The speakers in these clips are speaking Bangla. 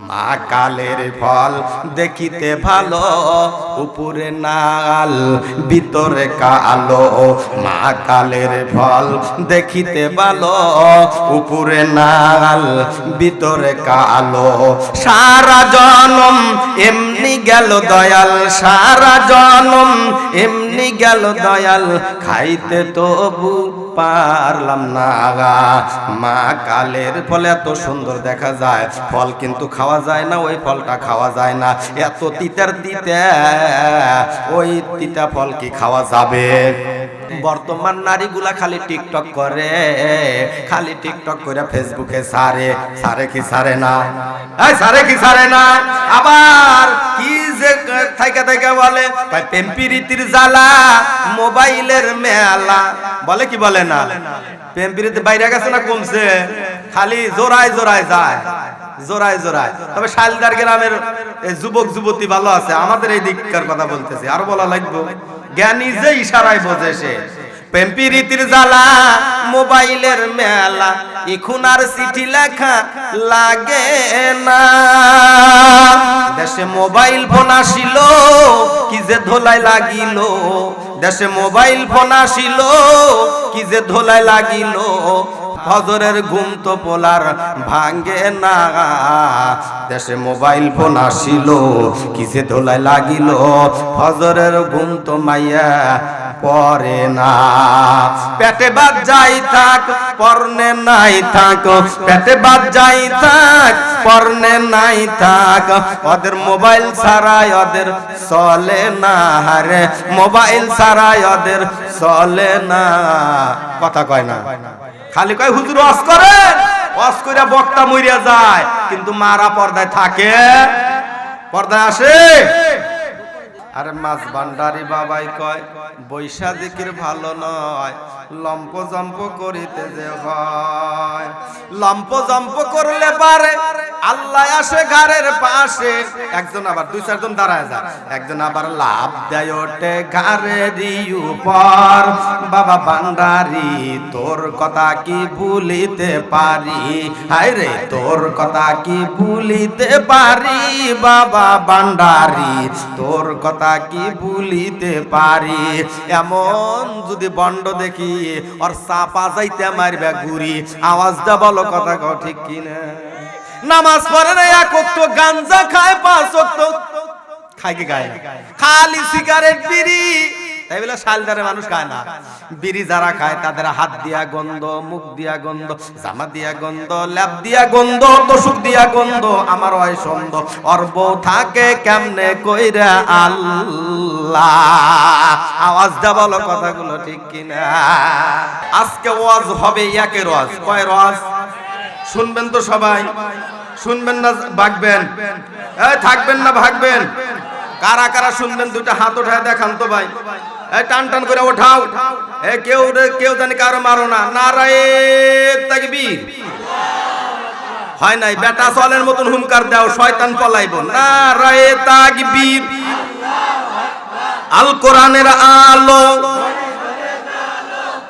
মা কালের ফল দেখিতে ভালো, উপরে নাল ভিতরে কালো। মা কালের ফল দেখিতে ভালো, উপরে নাল ভিতরে কালো। সারা জনম এমনি গেল দয়াল, সারা জনম এমনি গেল দয়াল, খাইতে তবু পারলাম না। মা কালের ফল এত সুন্দর দেখা যায়, ফল কিন্তু খাওয়া যায় না, ওই ফলটা খাওয়া যায় না। এত তিতার তিতা, ওই তিতা ফল কি খাওয়া যাবে? বর্তমান নারীগুলা খালি টিকটক করে, খালি টিকটক করে ফেসবুকে সারে। সারে কি সারে না? সারে কি সারে না? আবার কি যে থাইকা থাইকা বলে প্রেম প্রীতির জ্বালা, মোবাইলের মেলা। বলে কি বলে না? প্রেম প্রীতি বাইরে গেছে না কমছে? খালি জোড়ায় জোড়ায় যায়, জোড়ায় জোড়ায়। তবে শালদার গ্রামের যুবক যুবতী ভালো আছে, আমাদের এই দিককার কথা বলতেছি, আরো বলা লাগবে। জ্ঞানী যে ইশারায় বোঝে সে। প্রেম প্রীতির জ্বালা, মোবাইলের মেলা, এখন আর চিঠি লেখা লাগে না। দেশে মোবাইল ফোন আসিল, কি যে ধোলাই লাগিল। দেশে মোবাইল ফোন আসিল, কি যে ধোলাই লাগিল। ফজরের ঘুম তো পোলার ভাঙ্গে না। দেশে মোবাইল ফোন আসিল, কি যে ধোলাই লাগিল। ফজরের ঘুম তো মাইয়া পরে না। পেটে বাদ যাই থাক, পরনে নাই থাক। পেটে বাদ যাই থাক, পরনে নাই থাক। ওদের মোবাইল ছাড়াই ওদের চলে না। হারে মোবাইল ছাড়াই ওদের চলে না। কথা কয় না, খালি কয় হুজুর ওয়াজ করে, ওয়াজ কইরা বক্তা মইরা যায়, কিন্তু মারা পর্দায় থাকে, পর্দায় আসে। আরে মাছ ভান্ডারি বাবাই কয় বৈশা জিকির ভালো নয়, লম্প জম্প করিতে যে হয়। লম্প জম্প করলে পারে আল্লাহ আসে ঘরের পাশে। একজন আবার দুই চারজন দাঁড়ায় যায়, একজন আবার লাভ দেয় ওঠে ঘরের উপর। বাবা ভান্ডারি তোর কথা কি ভুলিতে পারি? হায় রে তোর কথা কি ভুলিতে পারি? বাবা ভান্ডারি তোর কথা কি ভুলিতে পারি? এমন যদি বন্ড দেখি ওর চাপা যাইতে মারবে গুড়ি। আওয়াজটা বলো, কথা কও ঠিক কিনা? নামাজ পড়ে না, এক ওয়াক্ত গাঞ্জা খায়, 5 ওয়াক্ত খায় কি গায়? খালি সিগারেট বিড়ি। তাই বলে শালদারে মানুষ খায় না। বিড়ি যারা খায় তাদের হাত দিয়া গন্ধ, মুখ দিয়া গন্ধ, জামা দিয়া গন্ধ, ল্যাব দিয়া গন্ধ, তোষক দিয়া গন্ধ। আমার হয় সন্দ, ওর বউ থাকে কেমনে কইরা আল্লাহ। আওয়াজটা বলো, কথাগুলো ঠিক কিনা? আজকে ওয়াজ হবে একের ওয়াজ। কয় ওয়াজ? শুনবেন তো সবাই? শুনবেন না ভাগবেন? এই থাকবেন না ভাগবেন? কারা কারা শুনবেন দুইটা হাত উঠায় দেখান তো ভাই। এই টান টান করে ওঠাও। এ কেউ কেউ জানি কারো মারো না। নারায়ে তাকবীর। হয় নাই বেটা চলের মতন হুমকার দাও, শয়তান পলাইবো। নারায়ে তাকবীর। আল কোরআনের আলো,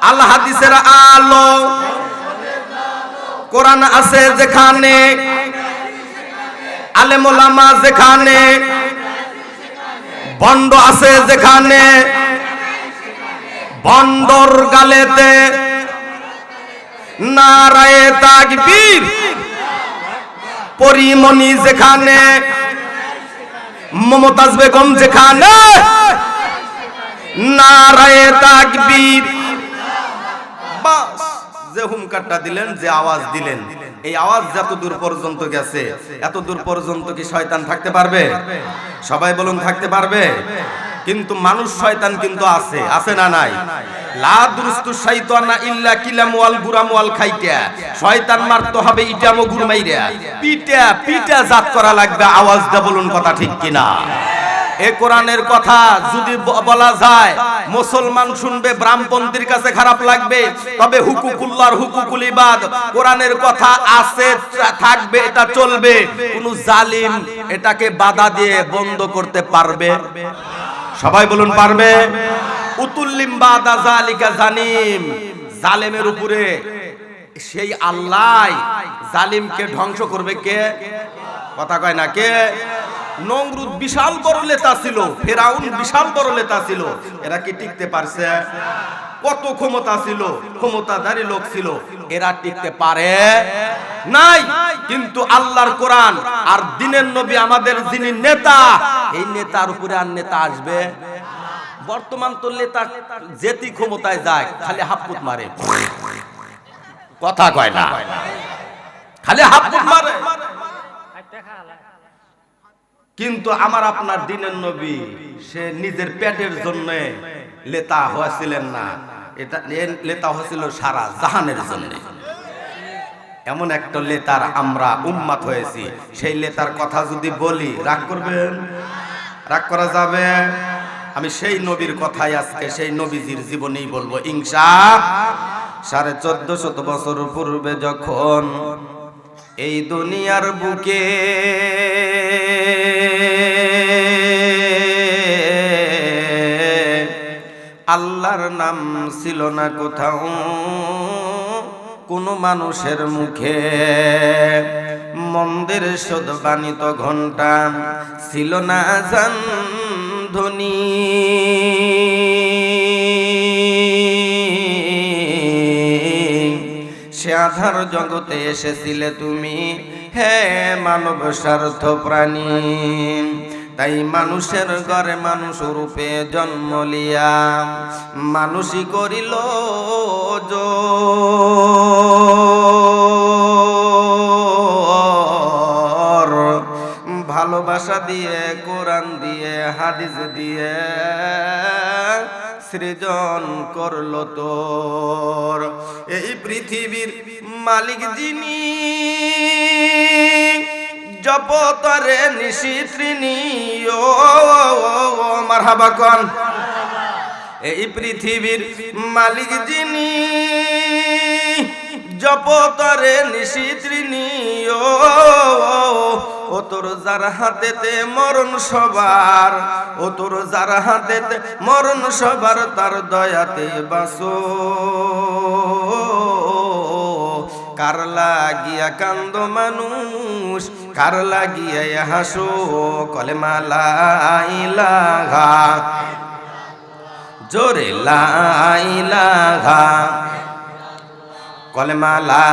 আল হাদিসের আলো। কোরআন আছে যেখানে, আলেম ওলামা যেখানে, বন্ড আছে যেখানে, বন্দর গালেতে নারায়ে তাকবীর। পরিমণি যেখানে, মমতাজ বেগম যেখানে, নারায়ে তাকবীর। বাস, যে হুমকারটা দিলেন, যে আওয়াজ দিলেন, এই আওয়াজ যত দূর পর্যন্ত গেছে, এত দূর পর্যন্ত কি শয়তান থাকতে পারবে? সবাই বলুন থাকতে পারবে? কিন্তু মানুষ শয়তান কিন্তু আছে, আছে না নাই? লা দুরুস্তু শাইতানা ইল্লা কিলাম ওয়াল গুরাম ওয়াল খাইতা। শয়তান মারতে হবে ইটামো গুরমাইরা, পিটা পিটা জাত করা লাগবে। আওয়াজটা বলুন, কথা ঠিক কিনা? এ কোরআনের কথা যদি বলা যায়, মুসলমান শুনবে, ব্রাহ্মণদের কাছে খারাপ লাগবে। তবে হুকুকুল্লাহর হুকুকুল ইবাদ, কোরআনের কথা আছে, থাকবে, এটা চলবে। কোন জালিম এটাকে বাধা দিয়ে বন্ধ করতে পারবে? সবাই বলুন পারবে? উতুল্লিম বাদা জালিকা জানিম। জালেমের উপরে সেই আল্লাহ জালিমকে ধ্বংস করবে কে? কথা কয় না কে? নমরুদ বিশাল বড় নেতা ছিল, ফেরাউন বিশাল বড় নেতা ছিল, এরা কি টিকতে পারছে? কত ক্ষমতা ছিল, ক্ষমতাধারী লোক ছিল, এরা টিকতে পারে নাই। কিন্তু আল্লাহর কোরআন আর দ্বীনের নবী আমাদের যিনি নেতা, এই নেতার উপরে আর নেতা আসবে? বর্তমান তো নেতা যেতি ক্ষমতায় যায় খালি হাপ্পুত মারে, কথা কয় না, খালি হাপ্পুত মারে। কিন্তু আমার আপনার দ্বীনের নবী সে নিজের পেটের জন্য নেতা হয়েছিলেন না, এটা নেতা হয়েছিল সারা জাহানের জন্য। এমন একটা নেতার আমরা উম্মত হয়েছি, সেই নেতার কথা যদি বলি রাগ করবেন? রাগ করা যাবে? আমি সেই নবীর কথাই আজকে সেই নবীজির জীবনেই বলবো ইনশাআল্লাহ। 1450 বছর পূর্বে যখন এই দুনিয়ার বুকে আল্লাহর নাম ছিল না কোথাও কোনো মানুষের মুখে, মন্দির শুধু বাণিত ঘন্টা ছিল না জান ধ্বনি, সে আধার জগতে এসেছিলে তুমি, হে মানব স্বার্থ প্রাণী। তাই মানুষের ঘরে মানুষ রূপে জন্ম লিয়া মানুষই করিল জোর, ভালোবাসা দিয়ে কোরআন দিয়ে হাদিস দিয়ে সৃজন করলো তোর। এই পৃথিবীর মালিক যিনি, জপতরে নিশিত্রিনী, ও মারহাবা কোন। এই পৃথিবীর মালিক যিনি, জপতরে নিশিত্রিনী, ও তোর যার হাতেতে মরণ সবার, ও তোর যার হাতেতে মরণ সবার, তার দয়াতে বাসো। কার লাগিয়া কান্দ মানুষ, কার লাগিয়া হাসো, কলেমা লা ইলাহা, জোরে লা ইলাহা, কলেমা লা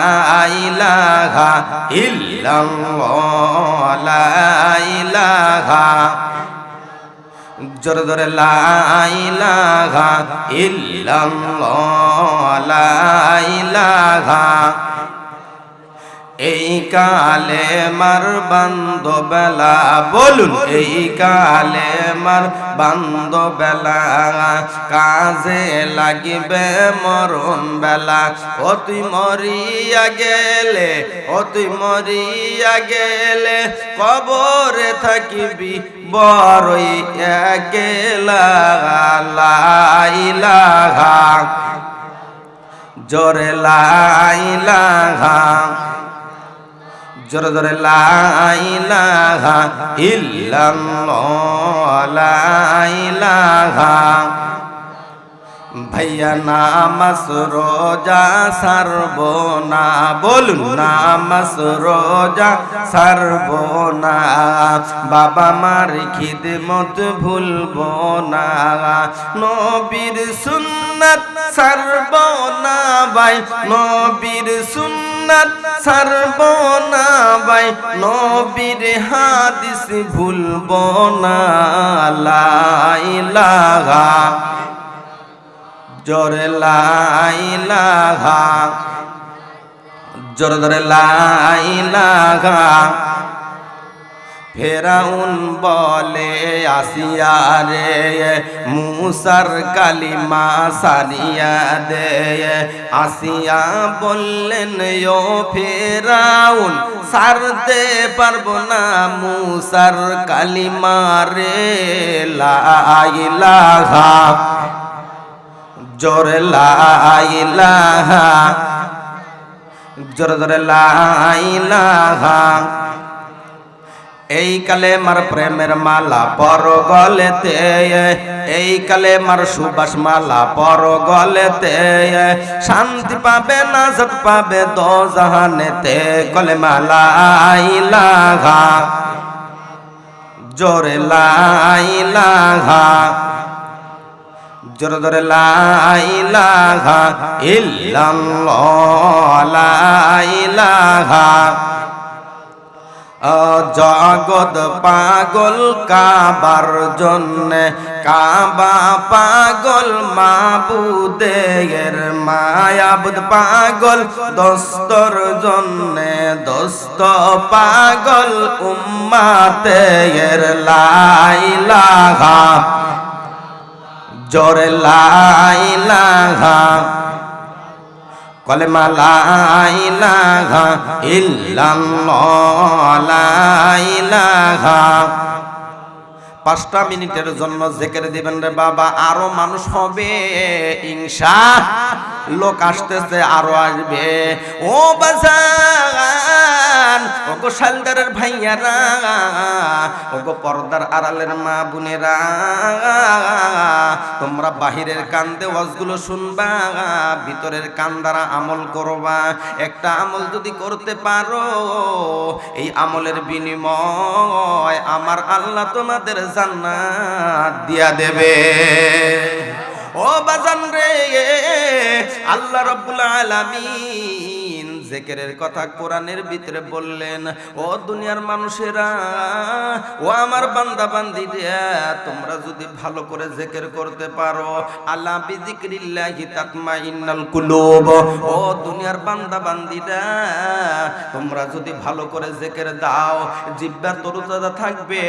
ইলাহা ইল্লাল্লাহ, লা ইলাহা, জোরে জোরে লা ইলাহা ইল্লাল্লাহ, লা ইলাহা। এই কালে মার বান্ধবেলা, বলুন এই কালে মার বান্ধবেলা, কাজে লাগিবে মরণ বেলা। ও তুই মরিয়া গেলে, ও তুই মরিয়া গেলে, কবরে থাকিবি বড়ই একলা, লা ইলাহা, জোরে লা ইলাহা, জোরে জোরে লা ইলাহা ইল্লাল্লাহ, লা ইলাহা। ভাইয়া নামাজ রোজা সারব না, বলুন নামাজ রোজা সারব না, বাবা মার খিদমত ভুলব না, নবীর সুন্নাত সারব না ভাই, নবীর সুন্নাত সারব না ভাই, নবীর হাদিস ভুলব না, লা ইলাহা, জোরে লা ইলাহা, জোরে জোরে লা ইলাহা। ফেরাউন বলে আসিয়া রে, মুসার কালিমা সারিয়া দে, আসিয়া বললেন ও ফেরাউন সারতে পারবো না মুসার কালিমা রে, লা ইলাহা, জোরে লা ইলাহা, জোরে জোরে লা ইলাহা। এই কালেমার প্রেমের মালা পর গলেতে, এই কালেমার সুবাস মালা পর গলেতে, শান্তি পাবে নাজাত পাবে দোজাহানেতে। কলেমা লা ইলাহা, জোরে লা ইলাহা, জোরে জোরে লা ইলাহা ইল্লাল্লাহ, লা ইলাহা। জগৎ পাগল কাবার জন্যে, কাবা পাগল মাবুদের মায়াবুদ পাগল দোস্তর জন্যে, দোস্ত পাগল উম্মাতের। লা ইলাহা, জোরে লা ইলাহা, কলেমা লা ইলাহা ইল্লাল্লাহ, লা ইলাহা। 5টা মিনিটের জন্য জিকির দিবেন রে বাবা, আরো মানুষ হবে ইনশাআল্লাহ। লোক আসতেছে, আরো আসবে। ও বাজান, ও গো শালদারের ভাইয়ারা, ও গো পর্দার আড়ালের মা বোনেরা, তোমরা বাহিরের কান দিয়ে ওয়াজগুলো শুনবা, ভিতরের কান দ্বারা আমল করবা। একটা আমল যদি করতে পারো, এই আমলের বিনিময় আমার আল্লাহ তোমাদের জান্নাত দিয়া দেবে। ও বাজান রে, আল্লাহ রাব্বুল আলামিন জিকিরের কথা কোরআনের ভিতরে বললেন। ও দুনিয়ার মানুষেরা, ও আমার বান্দা বান্দীরা, তোমরা যদি ভালো করে জিকির করতে পারো, আলা বিযিকরিল্লাহি তাতমাইন্নাল কুলুব। ও দুনিয়ার বান্দা বান্দীরা, তোমরা যদি ভালো করে জিকির দাও, জিহ্বার তরুতাজা থাকবে।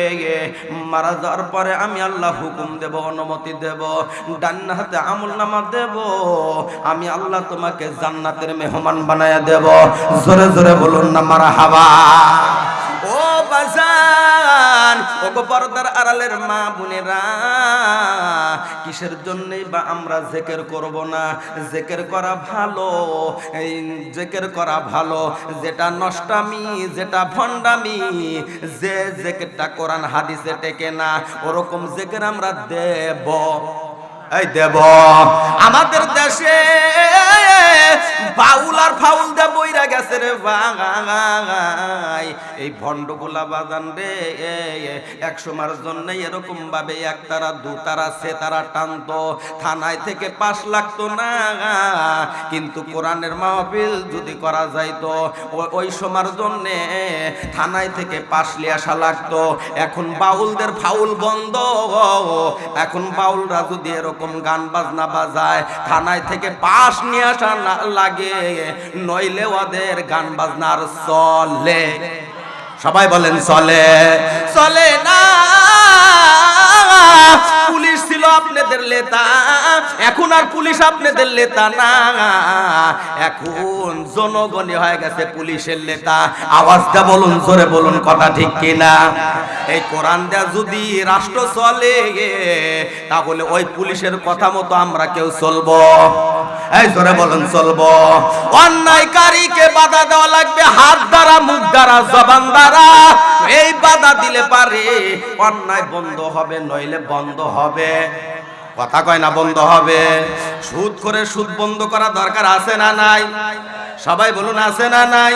মারা যাওয়ার পরে আমি আল্লাহ হুকুম দেব, অনুমতি দেব, ডান হাতে আমলনামা দেব, আমি আল্লাহ তোমাকে জান্নাতের মেহমান বানায়া দেব। জোরে জোরে বলুন না মারহাবা। ও বাজান, ও গো পর্দার আড়ালের মা বোনেরা, কিসের জন্যই বা আমরা জিকির করব না? জিকির করা ভালো, এই জিকির করা ভালো। যেটা নষ্টামি, যেটা ভণ্ডামি, যে জিকিরটা কোরআন হাদিসে টেকে না, ওরকম জিকির আমরা দেব, এই দেব। আমাদের দেশে বাউল আর ফাউল দে বইরা গেছে রে ভাই। এই ভণ্ডগুলা বাজান রে, 100 মার জন্য এরকম ভাবে একতারা দুতারা সেতারা টানতো, থানায় থেকে 5 লাগতো না। কিন্তু কোরআনের মাহফিল যদি করা যাইতো, ওই সময়ের জন্য থানায় থেকে 5 লিয়ে আসা লাগতো। এখন বাউলদের ফাউল বন্ধ, এখন বাউলরা যদি এরকম গান বাজনা বাজায়, থানায় থেকে 5 নিয়ে আসা না লাগে, নইলে ওদের গান বাজনার চলে। সবাই বলেন চলে, চলে না। পুলিশ ছিল আপনাদের নেতা, এখন আর পুলিশ আপনাদের নেতা না, এখন জনগণই হয়ে গেছে পুলিশের নেতা। আওয়াজটা বলুন, জোরে বলুন, কথা ঠিক কিনা? এই কোরআন দেয়া যদি রাষ্ট্র চলে, তাহলে ওই পুলিশের কথা মতো আমরা কেউ চলবো? এই জোরে বলুন, চলবো? অন্যায়কারীকে বাধা দেওয়া লাগবে হাত দ্বারা, মুখ দ্বারা, জবান দ্বারা। এই বাধা দিলে পারে অন্যায় বন্ধ হবে, নইলে বন্ধ হবে। কথা কয় না, বন্ধ হবে। সুদ করে সুদ বন্ধ করা দরকার আছে না নাই? সবাই বলুন, আছে না নাই?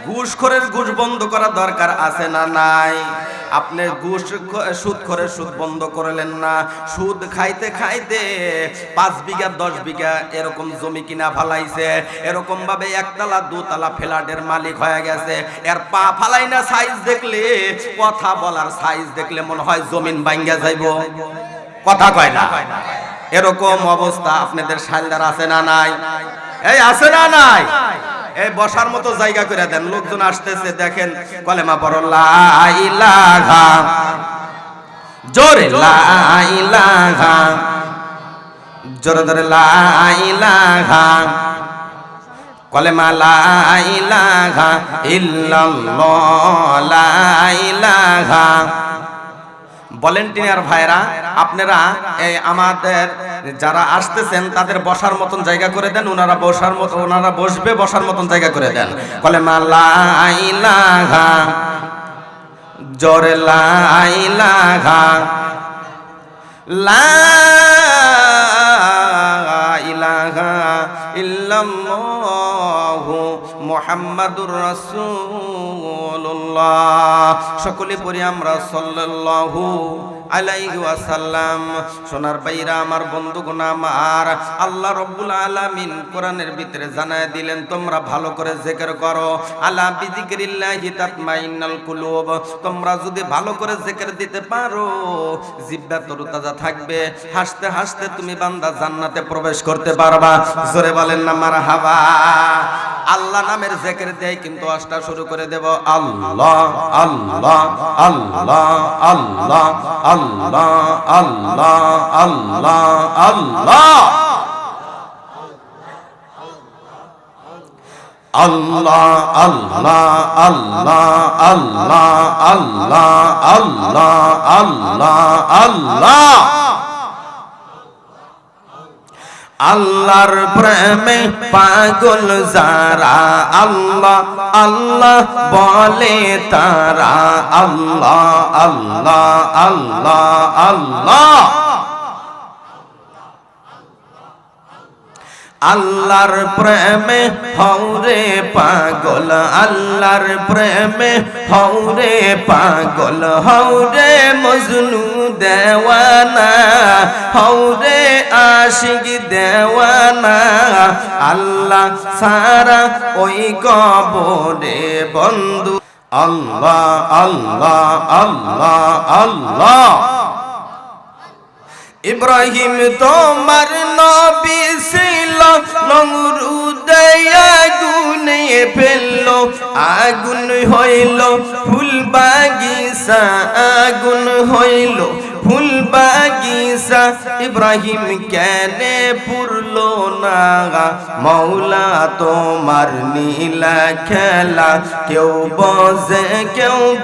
ঘুষ করে ঘুষ বন্ধ করা দরকার আছে না নাই? আপনি ঘুষ সুদ করে সুদ বন্ধ করলেন না, সুদ খাইতে খাইতে 5 বিঘা 10 বিঘা এরকম জমি কিনা ফালাইছে, এরকম ভাবে 1 তলা 2 তলা ফ্ল্যাটের মালিক হয়ে গেছে। এর পা ফালাই না সাইজ দেখলে, কথা বলার সাইজ দেখলে মনে হয় জমিন ভাঙ্গা যাইব। কথা কয় না? এরকম অবস্থা আপনাদের শালদার আছে না নাই? এই আছে না নাই? এই বসার মতো জায়গা করে দেন, লোকজন আসতেছে, দেখেন কলেমা পড়ো লা ইলাহা, জোরে লা ইলাহা, জোরে জোরে লা ইলাহা, কলেমা লা ইলাহা ইল্লাল্লাহ, লা ইলাহা। ভলেন্টিয়ার ভাইরা, আপনারা আমাদের যারা আসতেছেন তাদের বসার মতন জায়গা করে দেন, ওনারা বসার মতো, ওনারা বসবে বসার মতন জায়গা করে দেন। কলেমা লা ইলাহা, জোরে লা ইলাহা লা ইলাহা ইল্লাল্লাহু মুহাম্মাদুর রাসূলুল্লাহ। সকলে পড়ি আমরা সাল্লাল্লাহু আলাইহি ওয়াসাল্লাম। সোনার বাইরা আমার, বন্ধুগণ আমার, আল্লাহ রাব্বুল আলামিন কোরআনের ভিতরে জানায় দিলেন তোমরা ভালো করে জিকির করো। আলা বিযিকরিল্লাহি তাতমাইন্নাল কুলুব। তোমরা যদি ভালো করে জিকির দিতে পারো জিহ্বা তরতাজা থাকবে, হাসতে হাসতে তুমি বান্দা জান্নাতে প্রবেশ করতে পারবা। জোরে বলেন না মারহাবা। আল্লাহ নামের জিকির দেয় কিন্তু আশটা শুরু করে দেব আল্লাহ আল্লাহ আল্লাহ আল্লাহ আল্লাহ আল্লাহ আল্লাহ আল্লাহ আল্লাহ আল্লাহ আল্লাহ আল্লাহ আল্লাহ আল্লাহ আল্লাহ আল্লাহ। আল্লাহর প্রেমে পাগল যারা আল্লাহ আল্লাহ বলে তারা আল্লাহ আল্লাহ আল্লাহ আল্লাহ। আল্লাহর প্রেমে হৌরে পাগল, আল্লাহর প্রেমে হৌরে পাগল, হৌরে মজনু দেওয়ানা, হৌরে আশিক দেওয়ানা। আল্লাহ সারা ওই কবরে বন্ধু আল্লাহ আল্লাহ আল্লাহ আল্লাহ। ইব্রাহিম তোমার নবী ছিল, নমরুদে আগুনে ফেললো, আগুন হইল ফুল বাগিচা, আগুন হইল ফুল বাগিচা। ইব্রাহিম কেনে পুরলো না, মৌলা তোমার নীলা খেলা কেউ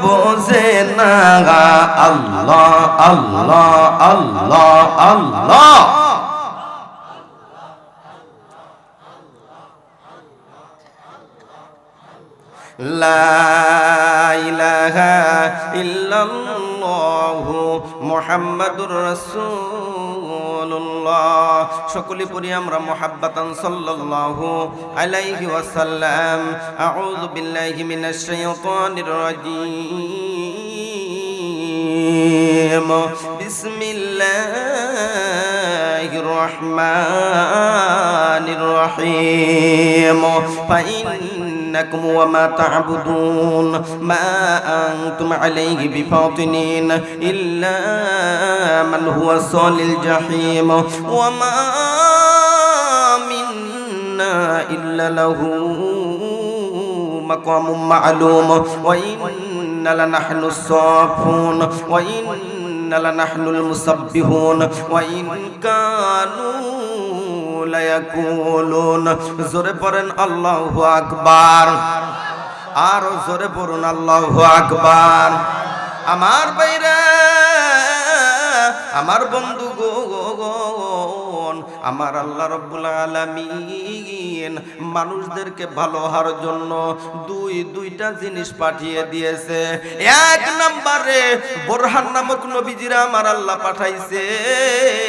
বোঝে না। আল্লাহ আল্লাহ আল্লাহ আল্লাহ। লা ইলাহা ইল্লাল্লাহু মুহাম্মাদুর রাসূলুল্লাহ। সকলে পড়ি আমরা মুহাব্বাতান সাল্লাল্লাহু আলাইহি ওয়াসাল্লাম। আউযু বিল্লাহি মিনাশ শাইতানির রাজীম। বিসমিল্লাহির রহমানির রহিম। فإنكم وما تعبدون ما أنتم عليه بفاطنين إلا من هو صال الجحيم وما منا إلا له مقام معلوم وإن لنحن الصافون وإن لنحن المسبحون وإن كانوا লায়াকুলুন। জোরে পড়েন আল্লাহু আকবার, আর জোরে পড়ুন আল্লাহু আকবার। আমার ভাইরা, আমার বন্ধুগণ, আমার আল্লাহ রাব্বুল আলামিন মানুষদেরকে ভালো হওয়ার জন্য দুইটা জিনিস পাঠিয়ে দিয়েছে। এক নম্বরে বোরহান নামক নবীজিরা আমার আল্লাহ পাঠাইছেন।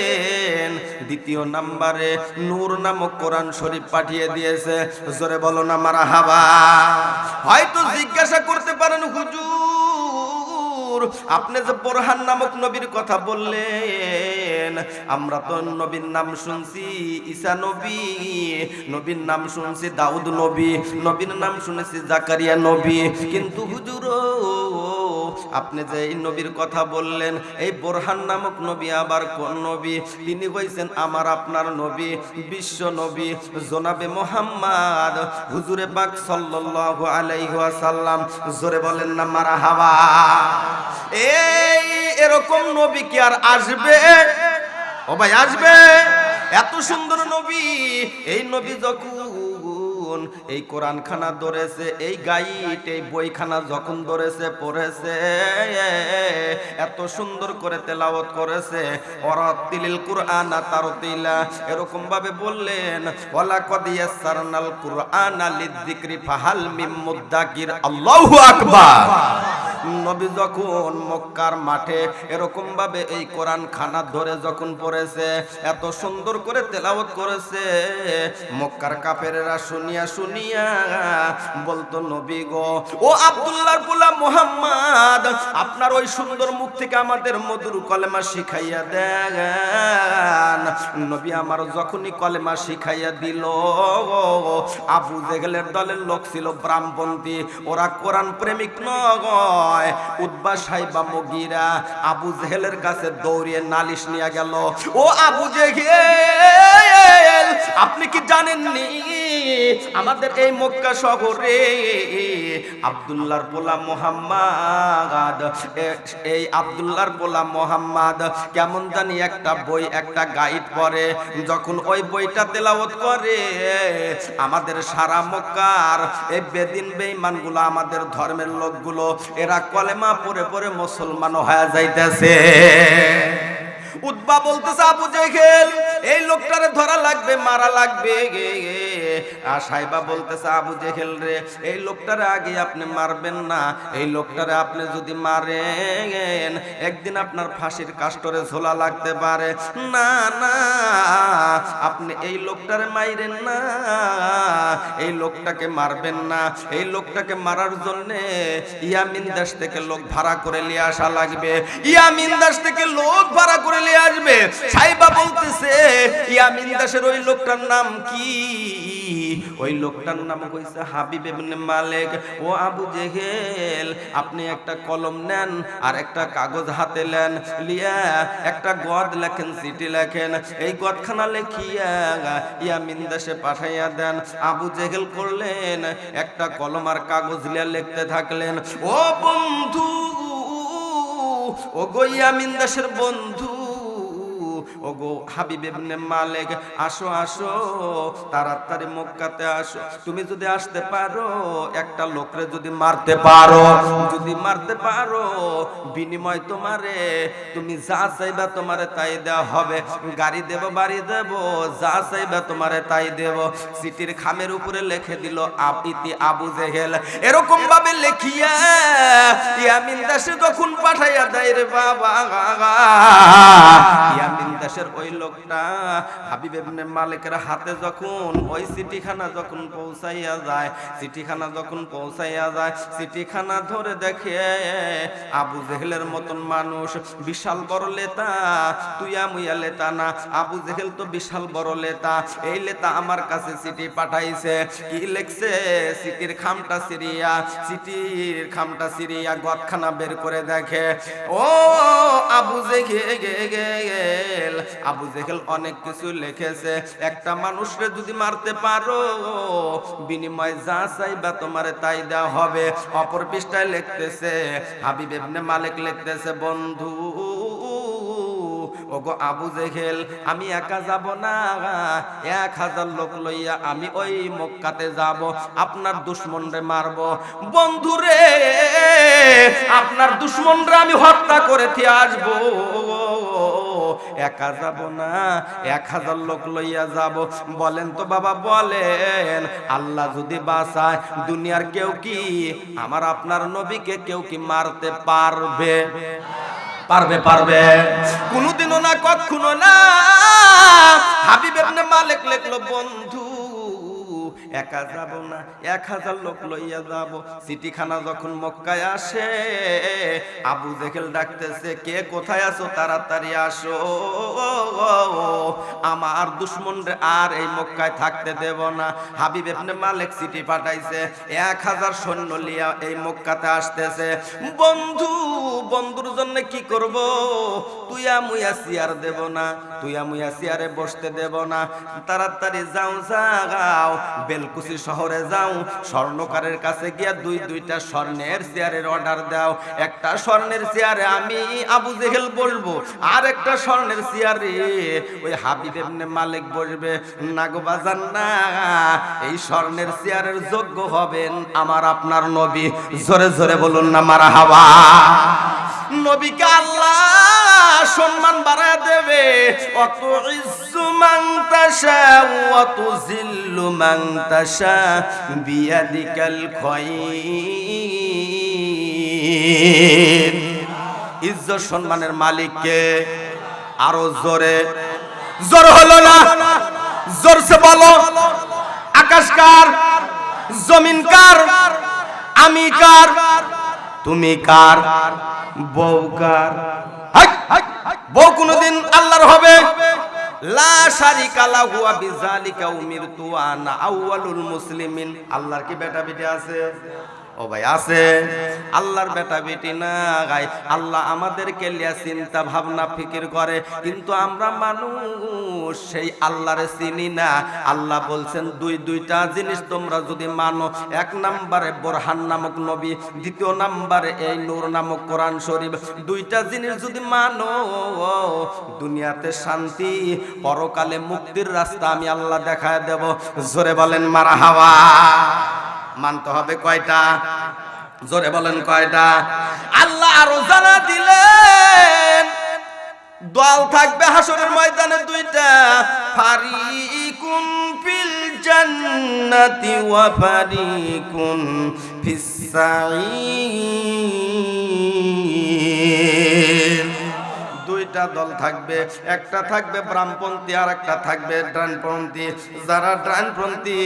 দ্বিতীয় নম্বরে নূর নামক কোরআন শরীফ পাঠিয়ে দিয়েছে। জোরে বলো না মারহাবা। হয়তো জিজ্ঞাসা করতে পারেন হুজুর, আপনি যে বোরহান নামক নবীর কথা বললেন, আমরা তো নবীর নাম শুনছি ঈসা নবী, নবীর নাম শুনছি দাউদ নবী, নবীর নাম শুনেছি জাকারিয়া নবী, কিন্তু হুজুর আপনি যে এই নবীর কথা বললেন, এই বোরহান নামক নবী আবার কোন নবী? তিনি হইছেন আমার আপনার নবী, বিশ্ব নবী জনাবে মুহাম্মদ হুজুরে পাক সাল্লাল্লাহু আলাইহি ওয়াসাল্লাম। জোরে বলেন না মারহাবা। এরকম নবী কি আর আসবে? ও ভাই আসবে? এত সুন্দর নবী, এই নবী যখন এই কোরআন খানা ধরেছে, এই গাইড এই বইখানা যখন ধরেছে পড়েছে, এত সুন্দর করে তেলাওয়াত করেছে, ওয়ারাতিলিল কুরআনা তারতিলা, এরকম ভাবে বললেন ওয়ালাকাদ ইয়াসসারনাল কুরআনা লিযিকরি ফাহাল মিন মুদ্দাকির। আল্লাহু আকবার। নবী যখন মক্কার মাঠে এরকম ভাবে এই কোরআন খানা ধরে যখন পড়েছে, এত সুন্দর করে তেলাওয়াত করেছে, মক্কার কাফেরেরা শুনিয়া শুনিয়া বলতো, নবী গো, ও আব্দুল্লাহর পোলা মুহাম্মদ, আপনার ওই সুন্দর মুখ থেকে আমাদের মধুর কলেমা শিখাইয়া দেন। নবী আমার যখনই কলেমা শিখাইয়া দিল, আবু জেহেলের দলের লোক ছিল ব্রাহ্মণপন্থী, ওরা কোরআন প্রেমিক নয়, উতবা সাইবা মুগীরা আবু জেহেলের কাছে দৌড়িয়ে নালিশ নিয়ে গেল, ও আবু জেহেল, আপনি কি জানেননি আমাদের এই মক্কা শহরে আব্দুল্লাহর পোলা মুহাম্মদ, এই আব্দুল্লাহর পোলা মুহাম্মদ কেমন জানি একটা বই, একটা গাইড পড়ে, যখন ওই বইটা তেলাওয়াত করে আমাদের সারা মক্কার এই বেদিন বেঈমানগুলো, আমাদের ধর্মের লোকগুলো, এরা কলেমা পড়ে পড়ে মুসলমান হয়ে যাইতেছে। উতবা বলতেছে, আবু জেহেল, এই লোকটারে ধরা লাগবে, মারা লাগবে। আর সাইবা বলতেছে, আবু জেহেল রে, এই লোকটারে আগে আপনি মারবেন না, এই লোকটারে আপনি যদি মারেন একদিন আপনার ফাঁসির কাস্টরে ঝোলা লাগতে পারে। না না, আপনি এই লোকটারে মাইরেন না, এই লোকটাকে মারবেন না, এই লোকটাকে মারার জন্য ইয়ামিন দেশ থেকে লোক ভাড়া করে নিয়ে আসা লাগবে, ইয়ামিন দেশ থেকে লোক ভাড়া করে নিয়ে আসবে। সাইবা বলতেছে, ইয়ামিন দেশের ওই লোকটার নাম কি? ওই লোকটার নাম কইছে হাবিব ইবনে মালিক। ও আবু জেহেল, আপনি একটা কলম নেন আর একটা কাগজ হাতে নেন, লিয়া একটা গদ লেখেন, চিঠি লেখেন, এই গদখানা লেখিয়া ইয়ামিন দেশে পাঠাইয়া দেন। আবু জেহেল করলেন, একটা কলম আর কাগজ লিয়া লিখতে থাকলেন, ও বন্ধু, ও গো ইয়ামিন দেশের বন্ধু, ওগো হাবিব ইবনে মালিক, আসো আসো, তাড়াতাড়ি মক্কাতে আসো। তুমি যদি আসতে পারো, একটা লোকরে যদি মারতে পারো, যদি মারতে পারো, বিনিময় তোমারে, তুমি যা চাইবা তোমারে তাই দেওয়া হবে, গাড়ি দেব, বাড়ি দেব, যা চাইবা তোমারে তাই দেব। চিঠির খামের উপরে লিখে দিল ইতি আবু জেহেল। এরকম ভাবে লিখিয়া ইয়ামিন দেশে যখন পাঠাইয়া দেয় রে বাবা, ইয়ামিন দেশের ওই লোকটা হাবিব ইবনে মালিকের হাতে যখন ওই চিঠিখানা যখন পৌঁছাইয়া যায়, চিঠিখানা যখন পৌঁছাইয়া যায়, চিঠিখানা ধরে দেখে আবু জেহেলের মতন মানুষ, বিশাল বড় লেতা, তুইয়া মুইয়া লেতা না, আবু জেহেল তো বিশাল বড় লেতা, এই লেতা আমার কাছে চিঠি পাঠাইছে। কি লিখছে? চিঠির খামটা সিরিয়া, চিঠির খামটা সিরিয়া গদখানা বের করে দেখে, ও আবু জেহেল, আবু জেহেল অনেক কিছু লিখেছে, একটা মানুষরে যদি মারতে পারো, বিনিময় যা চাইবা তোমারে তাই দেওয়া হবে। অপর পৃষ্ঠায় লিখতেছে, হাবিব ইবনে মালিক লিখতেছে, বন্ধু, ওগো আবু জেহেল, আমি একা যাব না, 1000 লোক লইয়া আমি ওই মক্কাতে যাব, আপনার দুশমনরে মারব। বন্ধুরে, আপনার দুশমনরে আমি হত্যা করে দিয়ে আসবো, একা যাব না, 1000 লোক লইয়া যাব। বলেন তো বাবা, বলেন, আল্লাহ যদি বাঁচায়, দুনিয়ার কেউ কি আমার আপনার নবীকে কেউ কি মারতে পারবে? পারবে? পারবে? কোনোদিনও না, কখনো না। হাবিব ইবনে মালিক লিখলো, বন্ধু, একা যাব না, 1000 লোক লইয়া যাব। চিঠিখানা যখন মক্কায় আসে, আবু জেহেল ডাকতেছে, কে কোথায় আছো, তাড়াতাড়ি আসো, আমার দুশমনরে আর এই মক্কায় থাকতে দেব না। হাবিব ইবনে মালিক চিঠি পাঠাইছে, 1000 সৈন্য লিয়া এই মক্কাতে আসতেছে। বন্ধু, বন্ধুর জন্য কি করব? তুইয়া মুইয়া চেয়ার দেব না, তুইয়া মুইয়া চেয়ারে বসতে দেব না, তাড়াতাড়ি যাও, যাও বেলকুচি শহরে যাও, স্বর্ণকারের কাছে গিয়া দুইটা স্বর্ণের চেয়ারের অর্ডার দাও। একটা স্বর্ণের চেয়ারে আমি আবু জেহেল বসবো, আর একটা স্বর্ণের চেয়ারে ওই হাবিব ইবনে মালিক বসবে। না গো বাজান না, এই স্বর্ণের চেয়ারের যোগ্য হবেন আমার আপনার নবী। জোরে জোরে বলুন না মারহাবা। নবীকে আল্লাহ সম্মান বাড়ায় দেবে। অত ইজ্জু মান তাশা ওয়া তুযিল্লু মান তাশা বিয়াদিকাল খায়র। ইজ্জত সম্মানের মালিক কে? আরো জোরে, জোর হলো না, জোরসে বলো। আকাশ কার? জমিন কার? আমি কার? তুমি কার? বউ কার? বউ কোনদিন আল্লাহর হবে? লা শারিকা লাহু ওয়া বিযালিকা উমিরতু আনা আউয়ালুল মুসলিমিন। আল্লাহর কি বেটা বেটি আছে? ও ভাই আছে। আল্লাহর বেটা বেটি না গাই, আল্লাহ আমাদেরকে লিয়া চিন্তা ভাবনা ফিকির করে, কিন্তু আমরা মানুষ সেই আল্লাহরে চিনি না। আল্লাহ বলছেন দুইটা জিনিস তোমরা যদি মানো, এক নম্বরে বোরহান নামক নবী, দ্বিতীয় নম্বরে এই নূর নামক কোরআন শরীফ, দুইটা জিনিস যদি মানো দুনিয়াতে শান্তি, পরকালে মুক্তির রাস্তা আমি আল্লাহ দেখায় দেব। জোরে বলেন মারহাবা। মানতে হবে কয়টা? জোরে বলেন কয়টা? আল্লাহ আরো জানা দিলেন দল থাকবে হাসরের ময়দানে দুইটা, ফারিকুন ফিল জান্নাতি ওয়া ফারিকুন ফিস সাঈর। দুইটা দল থাকবে, একটা থাকবে বামপন্থী আর একটা থাকবে ডানপন্থী। যারা ডানপন্থী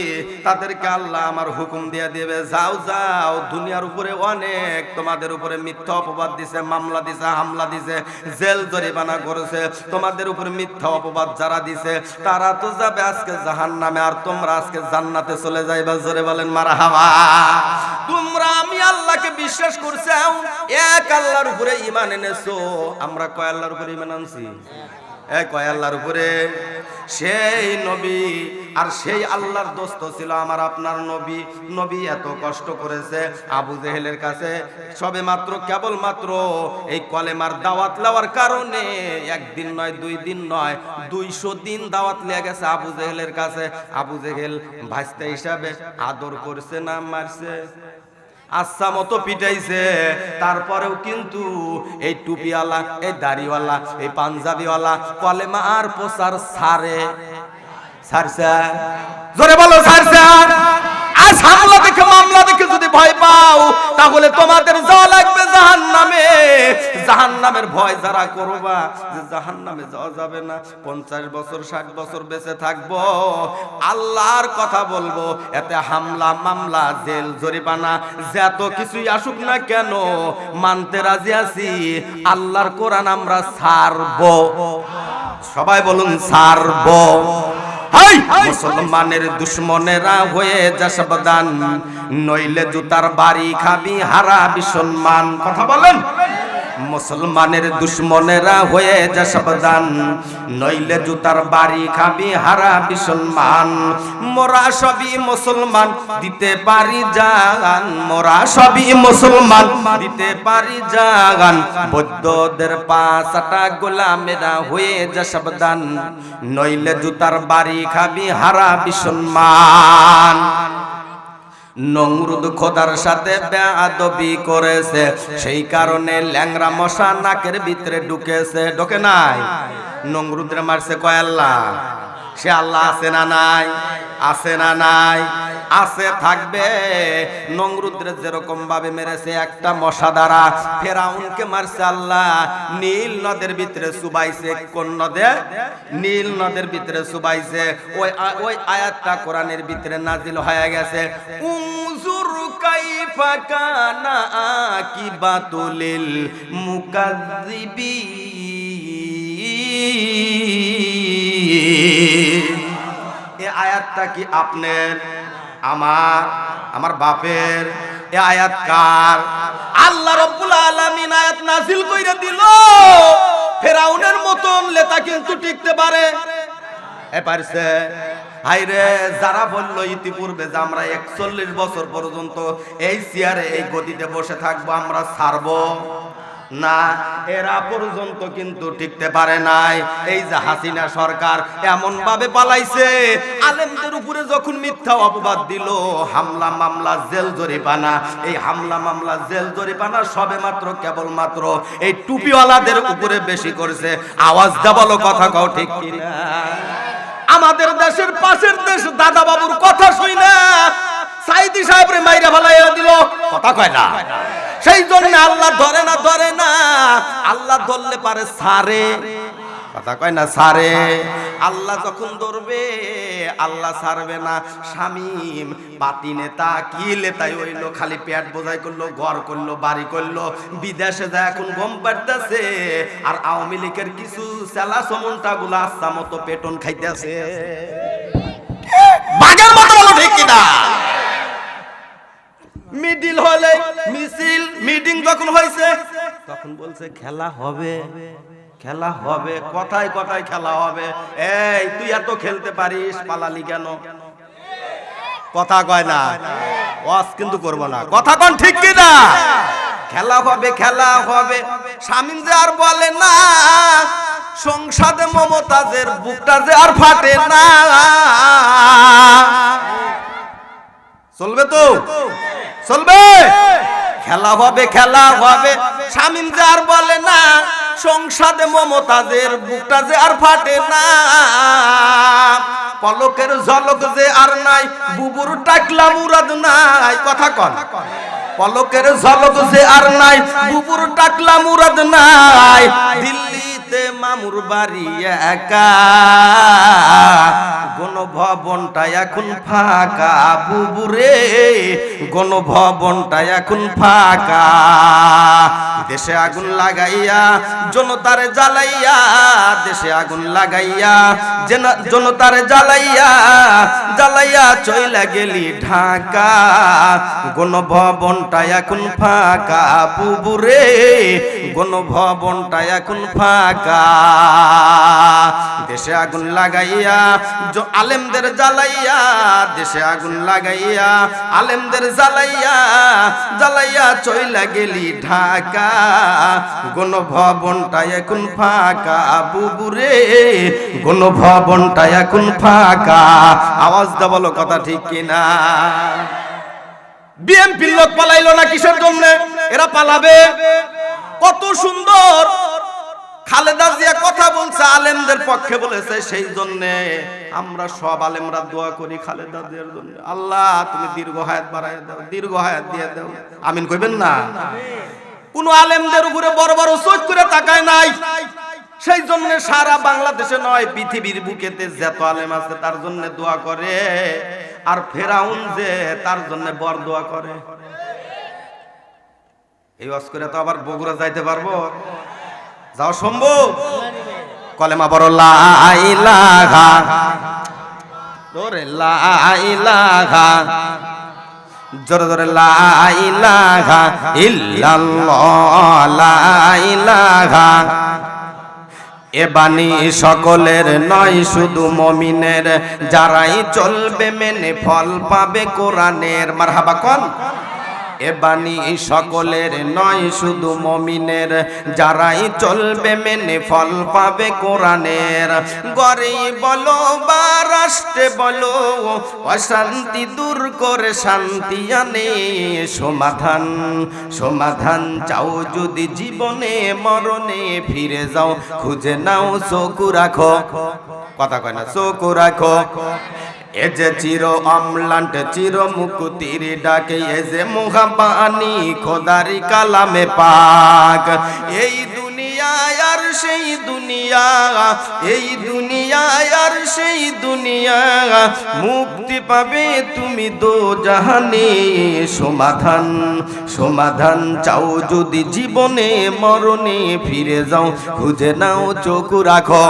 তাদেরকে আল্লাহ আমার হুকুম দিয়ে দেবে, যাও যাও, দুনিয়ার উপরে অনেক তোমাদের উপরে মিথ্যা অপবাদ দিছে, মামলা দিছে, হামলা দিছে, জেল জরিমানা করেছে, তোমাদের উপরে মিথ্যা অপবাদ যারা দিছে তারা তো যাবে আজকে জাহান্নামে, আর তোমরা আজকে জান্নাতে চলে যাইবা। জোরে বলেন মারহাবা। তোমরা আমি আল্লাহকে বিশ্বাস করছো, এক আল্লাহর উপরে ঈমান এনেছো। আমরা কয় আল্লাহর উপরে ঈমান আনছি? কয় আল্লাহর উপরে। সেই নবী আর সেই আল্লাহর দোস্ত ছিল আমার আপনার নবী। নবী এত কষ্ট করেছে আবু জেহেলের কাছে, সবে মাত্র কেবল মাত্র এই কলেমার দাওয়াত লওয়ার কারণে একদিন নয়, 2 দিন নয়, 200 দিন দাওয়াত লিয়ে গেছে আবু জেহেলের কাছে। আবু জেহেল ভাইস্তা হিসাবে আদর করছে না মারছে? আচ্ছা মতো পিটাইছে, তারপরেও কিন্তু এই টুপিওয়ালা, এই দাড়িওয়ালা, এই পাঞ্জাবিওয়ালা কলেমা আর প্রচার ছাড়ছে। জোরে বলো ছাড়ছে। আজ হামলা দেখে মামলা দেখে যদি ভয় পাও তাহলে তোমাদের যাওয়া লাগবে জাহান্নামে। জাহান্নামের ভয় যারা করবা যে জাহান্নামে যাওয়া যাবে না, 50 বছর 60 বছর বেঁচে থাকবো, আল্লাহর কথা বলবো, এতে হামলা মামলা জেল জরিমানা যত কিছুই আসুক না কেন মানতে রাজি আছি। আল্লাহর কোরআন আমরা ছাড়বো। সবাই বলুন ছাড়বো। মুসলমানের দুশ্মনেরা হয়ে যা সাবধান, নইলে জুতার বাড়ি খাবি হারাবি সম্মান। কথা বলেন। মুসলমানের দুশ্মনেরা হয়ে যা সাবধান, নইলে জুতার বাড়ি খাবি হারাবি সম্মান। মোরা সবই মুসলমান দিতে পারি জান, মোরা সবই মুসলমান দিতে পারি জান, বৌদ্ধদের পাঁচটা গোলামেরা হয়ে যা সাবধান, নইলে জুতার বাড়ি খাবি হারাবি সম্মান। নমরুদ খোদার সাথে বেয়াদবি করেছে, সেই কারণে ল্যাংরা মশা নাকের ভিতরে ঢুকেছে। ঢোকে নাই? নমরুদরে মারছে কয় আল্লাহ? সে আল্লাহ আছে না নাই? আছে না নাই? আছে, থাকবে। নমরুদরে যেরকম ভাবে মেরেছে একটা মশা দ্বারা, ফেরাউনকে মারছে আল্লাহ নীল নদের ভিতরে চুবাইছে। কোন নদে? নীল নদের ভিতরে চুবাইছে। ওই আয়াতটা কোরআনের ভিতরে নাজিল হয়ে গেছে, উনজুর কাইফা কানা আকিবাতুল মুকাজ্জিবিন। এই আয়াতটা কি আপনার, আমার বাপের? এই আয়াত কার? আল্লাহ রাব্বুল আলামিন আয়াত নাযিল কইরা দিল। ফেরাউনের মতন নেতা কিন্তু টিকতে পারে? পারছে? হাইরে, যারা বললো ইতিপূর্বে যে আমরা 41 বছর পর্যন্ত এই চেয়ারে এই গদিতে বসে থাকবো, আমরা ছাড়বো না, এরা পর্যন্ত কিন্তু টিকতে পারে নাই। এই যে হাসিনা সরকার এমন ভাবে পালাইছে, আলেমদের উপরে যখন মিথ্যা অপবাদ দিল, হামলা মামলা জেল জরিমানা, এই হামলা মামলা জেল জরিমানা সবে মাত্র কেবলমাত্র এই টুপিওয়ালাদের উপরে বেশি করছে। আওয়াজ দা বলো, কথা কও ঠিক কিনা? আমাদের দেশের পাশের দেশ দাদা বাবুর কথা শুই না সাইদি সাহেবরে মাইরা ফেলাইয়া দিল। কথা কয় না? সেই জন্য আল্লাহ ধরে না, আল্লাহ ধরলে পারে সারে, কথা কয় না সারে। আল্লাহ যখন ধরবে আল্লাহ ছাড়বে না। শামীম পাতি নেতা কি লেতাই হইলো, খালি পেট বোঝাই করলো, ঘর করলো, বাড়ি করলো, বিদেশে যায় এখন গম পাড়তেছে, আর আওয়ামী লীগের কিছু চেলা সমন্টা গুলো আচ্ছা মতো পেটন খাইতেছে। বাঘের মতো বলো ঠিক কিনা? মিডিল হলে মিছিল মিটিং যখন হয়েছে তখন বলছে খেলা হবে, খেলা হবে, কথায় কথায় খেলা হবে। এই তুই এত খেলতে পারিস, পালালি কেন? কথা কয় না, ওয়াজ কিন্তু করব না, কথা কোন ঠিক কি না? খেলা হবে, খেলা হবে। শামীম যে আর বলে না, সংসদে মমতাজের বুকটা যে আর ফাটে না। চলবে তো, চলবে। খেলা হবে, খেলা হবে। শামীম যে আর বলে না, সংসদে মমতাজের বুকটা যে আর ফাটে না। পলকের ঝলক যে আর নাই, বুবুর টাকলা মুরাদ নাই, কথা কন। পলকের ঝলক যে আর নাই, বুবুর টাকলা মুরাদ নাই। দিল্লিতে মামুর বাড়ি একা, গণভবনটা এখন ফাঁকা। বুবুরে গণভবনটা এখন ফাঁকা। দেশে আগুন লাগাইয়া জনতারে জ্বালাইয়া, দেশে আগুন লাগাইয়া জনতারে জ্বালাইয়া, জ্বালাইয়া চইলা গেলি ঢাকা। গণভবনটা এখন ফাঁকা। বুবুরে গণভবনটা এখন ফাঁকা। দেশে আগুন লাগাইয়া আলেমদের জ্বালাইয়া, দেশে আগুন লাগাইয়া আলেমদের জ্বালাইয়া, জ্বালাইয়া চইলা গেলি ঢাকা। গণভবনটা এখন ফাঁকা। বুবুরে গণভবনটা এখন ফাঁকা। আওয়াজ দা বলো, কথা ঠিক কিনা? বিএনপির লোক পালাইলো না কিসের জন্য? এরা পালাবে। কত সুন্দর খালেদা জিয়া কথা বলছে, আলেমদের পক্ষে বলেছে, সেই জন্য আমরা সব আলেমরা দোয়া করি খালেদা জিয়ার জন্য। আল্লাহ তুমি দীর্ঘ হায়াত বাড়ায় দাও, দীর্ঘ হায়াত দিয়ে দাও। আমিন কইবেন না? কোন আলেমদের উপরে বড় বড় চোখ করে তাকায় নাই। সেই জন্য সারা বাংলাদেশে নয়, পৃথিবীর বুকেতে যত আলেম আছে তার জন্য দোয়া করে। আর ফেরাউন যে তার জন্য বর দোয়া করে। এই ওয়াজ করে তো আবার বগুড়া যাইতে পারবো? যাও সম্ভব? কলেমা বড় লা ইলাহা, জোরে লা ইলাহা, জোরে জোরে লা ইলাহা ইল্লাল্লাহ, লা ইলাহা। এ বাণী সকলের নয়, শুধু মুমিনের, যারাই চলবে মেনে ফল পাবে কোরআনের। মারহাবা কোন? এ বাণী সকলের নয়, শুধু মুমিনের, যারাই চলবে মেনে ফল পাবে কোরআনের। গরে বলো বা রাষ্ট্রে বলো, অশান্তি দূর করে শান্তি আনে সমাধান। সমাধান চাও যদি জীবনে মরণে, ফিরে যাও খুঁজে নাও, চোখ রাখো, কথা কয় না, চোখ রাখো। এ যে চির অম্লান্ট চির মুকুতির ডাকে, এ যে মুহাবানি খোদারি কালামে পাক। এই দুনিয়ায় আর সেই দুনিয়া, এই দুনিয়ায় আর সেই দুনিয়া, মুক্তি পাবে তুমি দো জাহানে। সমাধান সমাধান চাও যদি জীবনে মরণে, ফিরে যাও খুঁজে নাও, চোখ রাখো।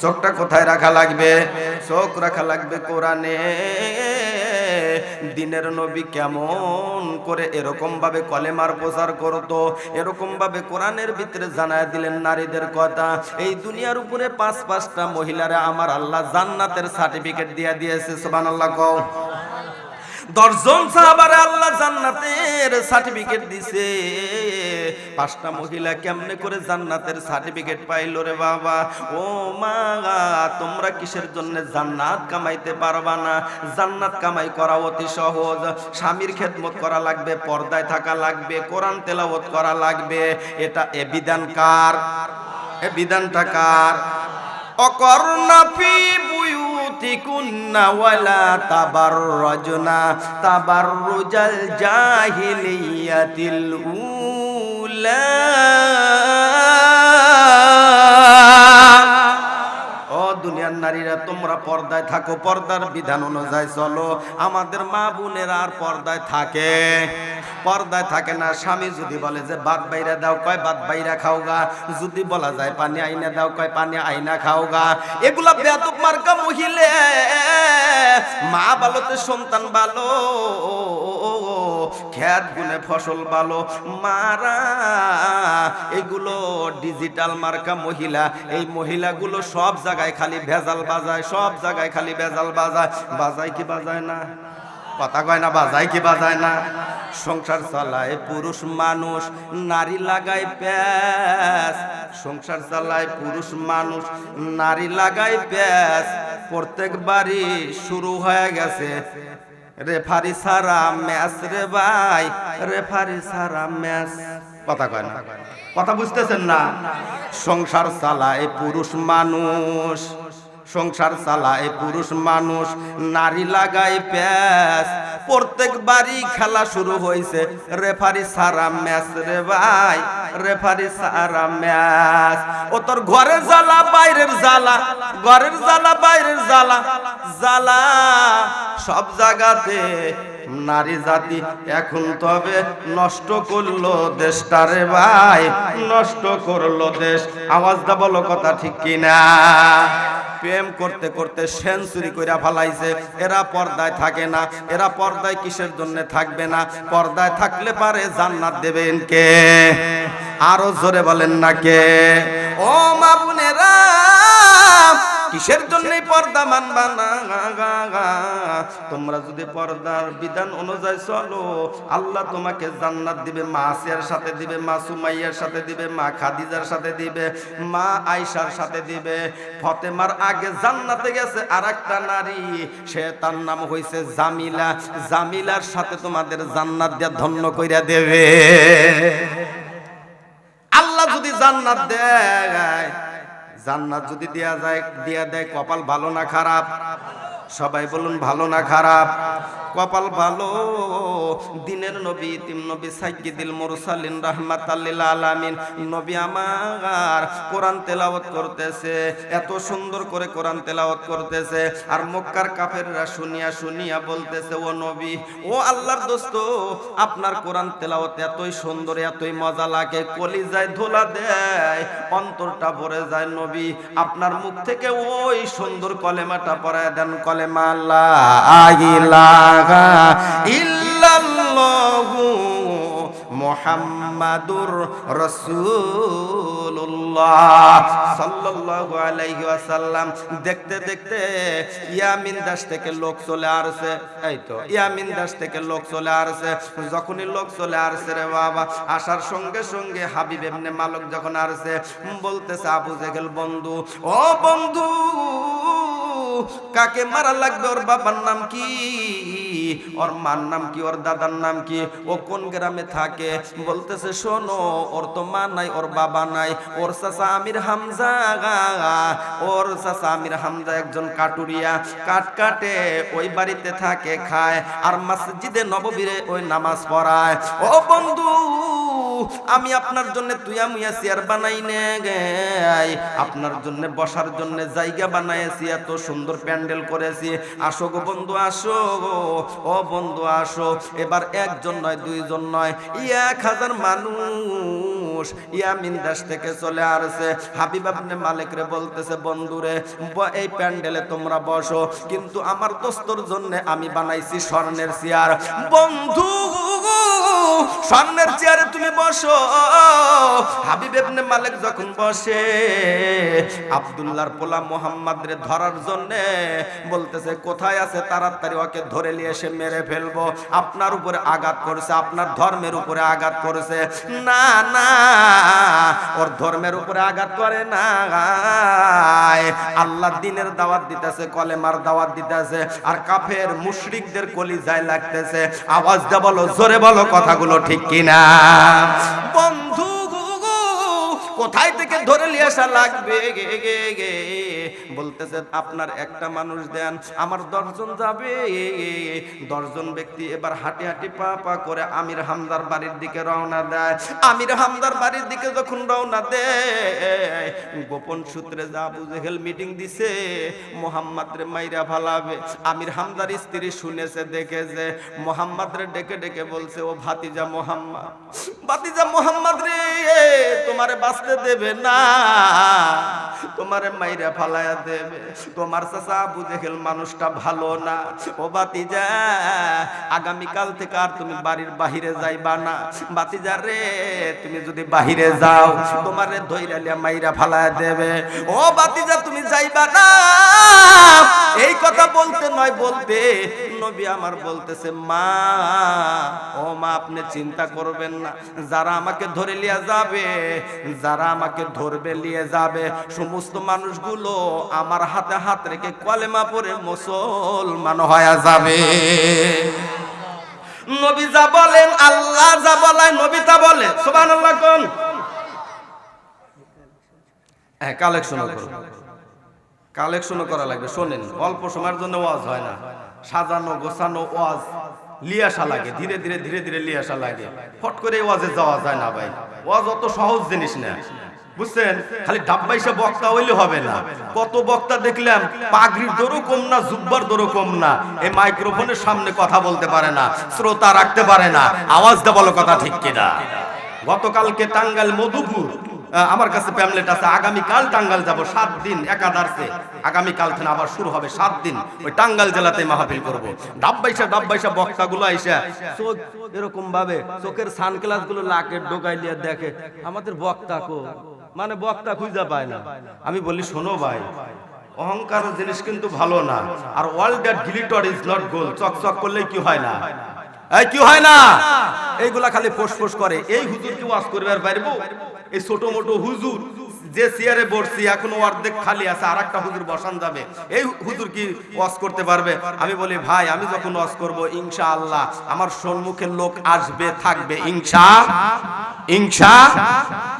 চোখটা কোথায় রাখা লাগবে? চোখ রাখা লাগবে কোরআনে। দিনের নবী কেমন করে এরকম ভাবে কলেমার প্রচার করতো, এরকম ভাবে কোরআনের ভিতরে জানায় দিলেন নারীদের কথা। এই দুনিয়ার উপরে 5-5টা মহিলারে আমার আল্লাহ জান্নাতের সার্টিফিকেট দিয়ে দিয়েছে। সুবহানাল্লাহ কও। 10 জন সাহাবারে আল্লাহ জান্নাতের সার্টিফিকেট দিছে। 5টা মহিলা কেমনে করে জান্নাতের সার্টিফিকেট পাইলো রে বাবা? ও মা, তোমরা কিসের জন্য জান্নাত কামাইতে পারবা না? জান্নাত কামাই করা অতি সহজ। স্বামীর খেদমত করা লাগবে, পর্দায় থাকা লাগবে, কোরআন তেলাওয়াত করা লাগবে। এটা এ বিধান কার? এ বিধানটা কার? অকর্ণা ফি বুয়ুত বুয়ুতিকুন্না ওয়ালা তাবাররাজনা তাবাররুজাল জাহিলিয়াতিল উলা। ও দুনিয়ার নারীরা, তোমরা পর্দায় থাকো, পর্দার বিধান অনুযায়ী চলো। আমাদের মা বোনেরা আর পর্দায় থাকে? পর্দায় থাকে না। স্বামী যদি বলে যে ভাত বাইরা দাও, কয় ভাত বাইরা খাওগা। যদি বলা যায় পানি আইনা দাও, কয় পানি আইনা খাওগা। এগুলা বেয়াদব মার্কা মহিলা। মা ভালোতে সন্তান ভালো, খেত গুনে ফসল ভালো। মারা এগুলো ডিজিটাল মার্কা মহিলা। এই মহিলাগুলো সব জায়গায় খালি ভেজাল বাজায়, সব জায়গায় খালি ভেজাল বাজায়। বাজায় কি বাজায় না? কথা কয় না, বাজায় কি বাজায় না? সংসার চালায় পুরুষ মানুষ, নারী লাগায় প্যাঁচ। সংসার চালায় পুরুষ মানুষ, নারী লাগায় প্যাঁচ। প্রত্যেক বাড়ি শুরু হয়ে গেছে রেফারি সারা ম্যাচ রে ভাই, রেফারি সারা ম্যাচ। কথা কয় না, কথা বুঝতেছেন না? সংসার চালায় পুরুষ মানুষ, সংসার চালায় পুরুষ মানুষ, নারী লাগায় প্যাঁচ। প্রত্যেক বাড়ি খেলা শুরু হয়েছে রেফারি সারা ম্যাচ রে ভাই, রেফারি সারা ম্যাচ। ও তোর ঘরের জ্বালা বাইরের জ্বালা, ঘরের জ্বালা বাইরের জ্বালা, জ্বালা সব জায়গাতে। নারী জাতি এখন তবে নষ্ট করলো দেশটা রে ভাই, নষ্ট করলো দেশ। আওয়াজটা বলো, কথা ঠিক কিনা? প্রেম করতে করতে সেঞ্চুরি কইরা ফেলাইছে। এরা পর্দায় থাকে না। এরা পর্দায় কিসের জন্য থাকবে না? পর্দায় থাকলে পারে জান্নাত দেবেন কে? আরো জোরে বলেন না কে? ও মা বোনেরা, কিসের জন্য পর্দা মানবা না? তোমরা যদি পর্দার বিধান অনুযায়ী চলো, আল্লাহ তোমাকে জান্নাত দিবে। মা আসিয়ার সাথে দিবে, মা সুমাইয়ার সাথে দিবে, মা খাদিজার সাথে দিবে, মা আয়েশার সাথে দিবে। ফাতেমার আগে জান্নাতে গেছে আরেকটা নারী, সে তার নাম হইছে জামিলা। জামিলার সাথে তোমাদের জান্নাত দিয়া ধন্য কইরা দেবে। আল্লাহ যদি জান্নাত দেয়, জান্নাত যদি দেয়া যায়, দিয়া দেয়, কপাল ভালো না খারাপ? সবাই বলুন, ভালো না খারাপ? কপাল ভালো। দিনের নবী, তিন নবী, সাইয়্যিদুল মুরসালিন, রাহমাতাল লিল আলামিন নবী আমার কোরআন তেলাওয়াত করতেছে। এত সুন্দর করে কোরআন তেলাওয়াত করতেছে। আর মক্কার কাফেররা শুনিয়া শুনিয়া বলতেছে, ও নবী, ও আল্লাহর দোস্ত, আপনার কোরআন তেলাওয়াত এতই সুন্দর, এতই মজা লাগে, কলিজায় ধোলা দেয়, অন্তরটা ভরে যায়। নবী, আপনার মুখ থেকে ওই সুন্দর কলেমাটা পড়ায় দেন, কলেমা লা ইলাহা ইল্লাল্লাহু মুহাম্মাদুর রাসূলুল্লাহ সাল্লাল্লাহু আলাইহি ওয়াসাল্লাম। দেখতে দেখতে ইয়ামিন দেশ থেকে লোক চলে আসছে। এই তো ইয়ামিন দেশ থেকে লোক চলে আসছে। যখনই লোক চলে আসছে রে বাবা, আসার সঙ্গে সঙ্গে হাবিব ইবনে মালিক যখন আসছে, বলতেছে, আবু জেহেল বন্ধু, ও বন্ধু, কাকে মারা লাগবে? ওর বাবার নাম কি? ওর মার নাম কি? ওর দাদার নাম কি? ও কোন গ্রামে থাকে? বলতেছে, শোনো, ওর তো মা নাই, ওর বাবা নাই। ওর চাচা আমির হামজা, ওর চাচা আমির হামজা একজন কাটুরিয়া, কাট কাটে, ওই বাড়িতে থাকে, খায়, আর মসজিদে নববীরে ওই নামাজ পড়ায়। ও বন্ধু, আমি আপনার জন্য তুইয়া মুইয়া চেয়ার বানাই নে গাই, আপনার জন্য বসার জন্য জায়গা বানাইছি, এত সুন্দর প্যান্ডেল করেছি। আসো গো বন্ধু, আসো। ও বন্ধু আসো। এবার একজন নয়, দুইজন নয়, 1000 মানুষ ইয়ামিন দেশ থেকে চলে আসছে। হাবিব ইবনে মালিক রে বলতেছে, বন্ধুরে, এই প্যান্ডেলে তোমরা বসো, কিন্তু আমার দোস্তর জন্য আমি বানাইছি স্বর্ণের চেয়ার। বন্ধু, স্বর্ণের চেয়ারে তুমি বসো। হাবিব ইবনে মালিক যখন বসে, আব্দুল্লাহর পোলা মুহাম্মদ রে ধরার জন্য বলতেছে, কোথায় আছে, তাড়াতাড়ি ওকে ধরে নিয়ে এসে মেরে ফেলবো। আপনার উপরে আঘাত করেছে, আপনার ধর্মের উপরে আঘাত করেছে। না না, ওর ধর্মের উপরে আঘাত করে না, আল্লাহ দিনের দাওয়াত দিতেছে, কলেমার দাওয়াত দিতেছে, আর কাফের মুশরিকদের কলিজায় লাগতেছে। আওয়াজ দে বলো, জোরে বলো, কথাগুলো ঠিক কিনা? বন্ধু, কোথায় থেকে ধরে নিয়ে আসা লাগবে? বলতেছে আপনার একটা মানুষ দেন, আমার 10 জন যাবে। 10 জন ব্যক্তি এবার হাঁটি হাঁটি পা পা করে আমির হামজার বাড়ির দিকে রওনা দেয়। আমির হামজার বাড়ির দিকে যখন রওনা দেয়, গোপন সূত্রে যা আবু জেহেল মিটিং দিছে মোহাম্মদ রে মাইরা ফালাবে। আমির হামজার স্ত্রী শুনেছে, দেখেছে, মোহাম্মদ রে ডেকে ডেকে বলছে, ও ভাতিজা মোহাম্মদ, ভাতিজা মোহাম্মদ রে, তোমারে বাঁচতে দেবে না, তোমারে মাইরা ফালায়া দেবে। তোমার চাচা আবু জেহেল মানুষটা ভালো না। ও ভাতিজা, আগামীকাল থেকে আর তুমি বাড়ির বাহিরে যাইবা না। ভাতিজা রে, তুমি যদি বাহিরে যাও তোমারে ধইরালিয়া মাইরা ফালায়া দেবে। ও ভাতিজা, তুমি যাইবা না। এই কথা বলতে নয় বলতে নবী আমার বলতেছে, মা, ও মা, আপনি চিন্তা করবেন না, যারা আমাকে ধরে নিয়ে যাবে, যারা আমাকে ধরবে নিয়ে যাবে, সমস্ত মানুষগুলো আমার হাতে হাত রেখে কলেমা পড়ে মুসলমান হয়ে যাবে। নবী যা বলেন, আল্লাহ যা বলেন, নবী তা বলে। সুবহানাল্লাহ কোন? হ্যাঁ, কালেকশন করা লাগবে। শোনেন, অল্প সময়ের জন্য ওয়াজ হয় না, সাজানো গোছানো ওয়াজ লিয়াসা লাগে, ধীরে ধীরে ধীরে ধীরে লিয়াসা লাগে। ফট করে ওয়াজে যাওয়া যায় না ভাই। ওয়াজ অত সহজ জিনিস না, বুঝছেন? খালি ডাব্বাইশা বক্তা হইলে হবে না। কত বক্তা দেখলাম, পাগড়ির দরও কম না, জুব্বার দরও কম না, এই মাইক্রোফোনের সামনে কথা বলতে পারে না, শ্রোতা রাখতে পারে না, আওয়াজটা বলো কথা ঠিক কিনা। গতকালকে টাঙ্গাইল মধুপুর, আমার কাছে প্যামলেট আছে, আগামীকাল টাঙ্গাইল যাব 7 দিন একাদারসে। আগামীকাল থেকে আবার শুরু হবে 7 দিন, ওই টাঙ্গাইল জেলাতে মাহফিল করব। ডাব্বাইশা বক্তাগুলো আইসা চোখ এরকম ভাবে, চোখের সানগ্লাস গুলো লাকের ডোকাইলিয়া দেখে আমাদের বক্তা কো, মানে বক্তা খুঁজে পায় না। আমি বলি, শোনো ভাই, অহংকার জিনিস কিন্তু ভালো না। আর all that glitter is not gold, চকচক করলে কি হয় না, এই কি হয় না, এইগুলা খালি ফোঁস করে। এই হুজুর কি ওয়াজ করবার পারবো? এই ছোট মোটো হুজুর যে চেয়ারে বসছি এখনো অর্ধেক খালি আছে, আর একটা হুজুর বসান যাবে, এই হুজুর কি ওয়াজ করতে পারবে? আমি বলি, ভাই, আমি যখন ওয়াজ করব ইনশাআল্লাহ আমার সম্মুখে লোক আসবে, থাকবে, ইনশা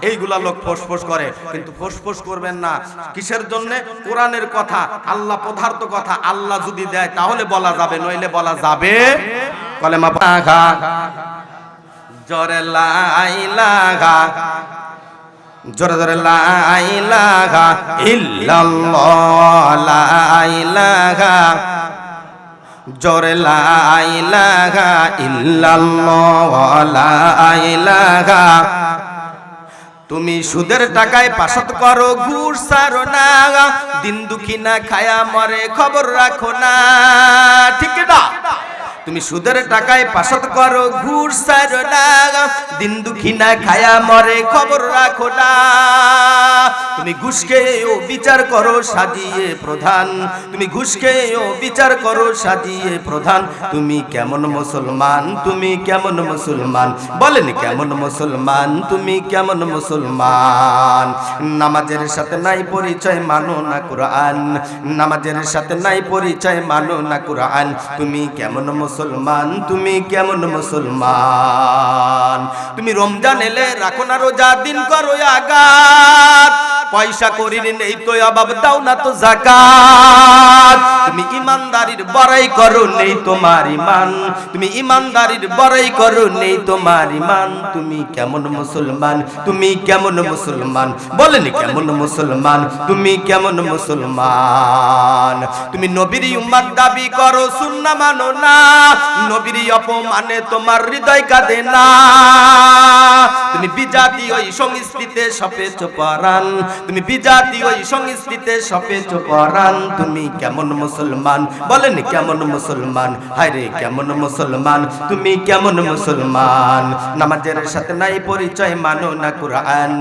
এইগুলা লোক ফোঁস করে, কিন্তু ফোঁস করবেন না। কিসের জন্য? কোরআনের কথা, আল্লাহ পদার্থ কথা, আল্লাহ যদি দেয় তাহলে বলা যাবে, নইলে বলা যাবে। কলেমা পাখা জোরে লা ইলাহা, জোরে জোরে লা ইলাহা ইল্লাল্লাহ, লা ইলাহা, জোরে লা ইলাহা ইল্লাল্লাহ, লা ইলাহা। তুমি সুদের টাকায় পাসাত করো, ঘুষ ছাড়ো না, দিন দুঃখী না খায়া মরে, খবর রাখো না, ঠিক না? তুমি সুদের টাকায় পাসাত করো, ঘুষ ছাড়ো না, দিন দুঃখী না খায়া মরে, খবর রাখো না। তুমি ঘুষ খেয়েও বিচার করো সাজিয়ে প্রধান, তুমি ঘুষ খেয়েও বিচার করো সাজিয়ে প্রধান। তুমি কেমন মুসলমান, তুমি কেমন মুসলমান, বলেন কেমন মুসলমান, তুমি কেমন মুসলমান? নামাজের সাথে নাই পরিচয়, মানো না কোরআন, নামাজের সাথে নাই পরিচয়, মানো না কোরআন। তুমি কেমন মুসলমান, তুমি কেমন মুসলমান? তুমি রমজান এলে রাখো না রোজা, দিন করো আগাত, পয়সা করির নেই তো অভাব, দাও না তো যাকাত। তুমি ইমানদারির বড়াই করো, নেই তোমার ইমান, তুমি ইমানদারির বড়াই করো, নেই তোমার ইমান। তুমি কেমন মুসলমান, তুমি কেমন মুসলমান, বলেন কেমন মুসলমান, তুমি কেমন মুসলমান? তুমি নবীর উম্মত দাবি করো, সুন্নাহ মানো না, নবীর অপমানে তোমার হৃদয় কাঁদে না। তুমি বিজাতি ওই সংস্কৃতিতে সপেছ পরাণ, তুমি বিজাতি ওই সংস্কৃতিতে সপেছ পরাণ। তুমি কেমন মুসলমান, বলেন কেমন মুসলমান, হায় রে কেমন মুসলমান, তুমি কেমন মুসলমান? নামাজের সাথে নাই পরিচয়, মানো না কোরআন,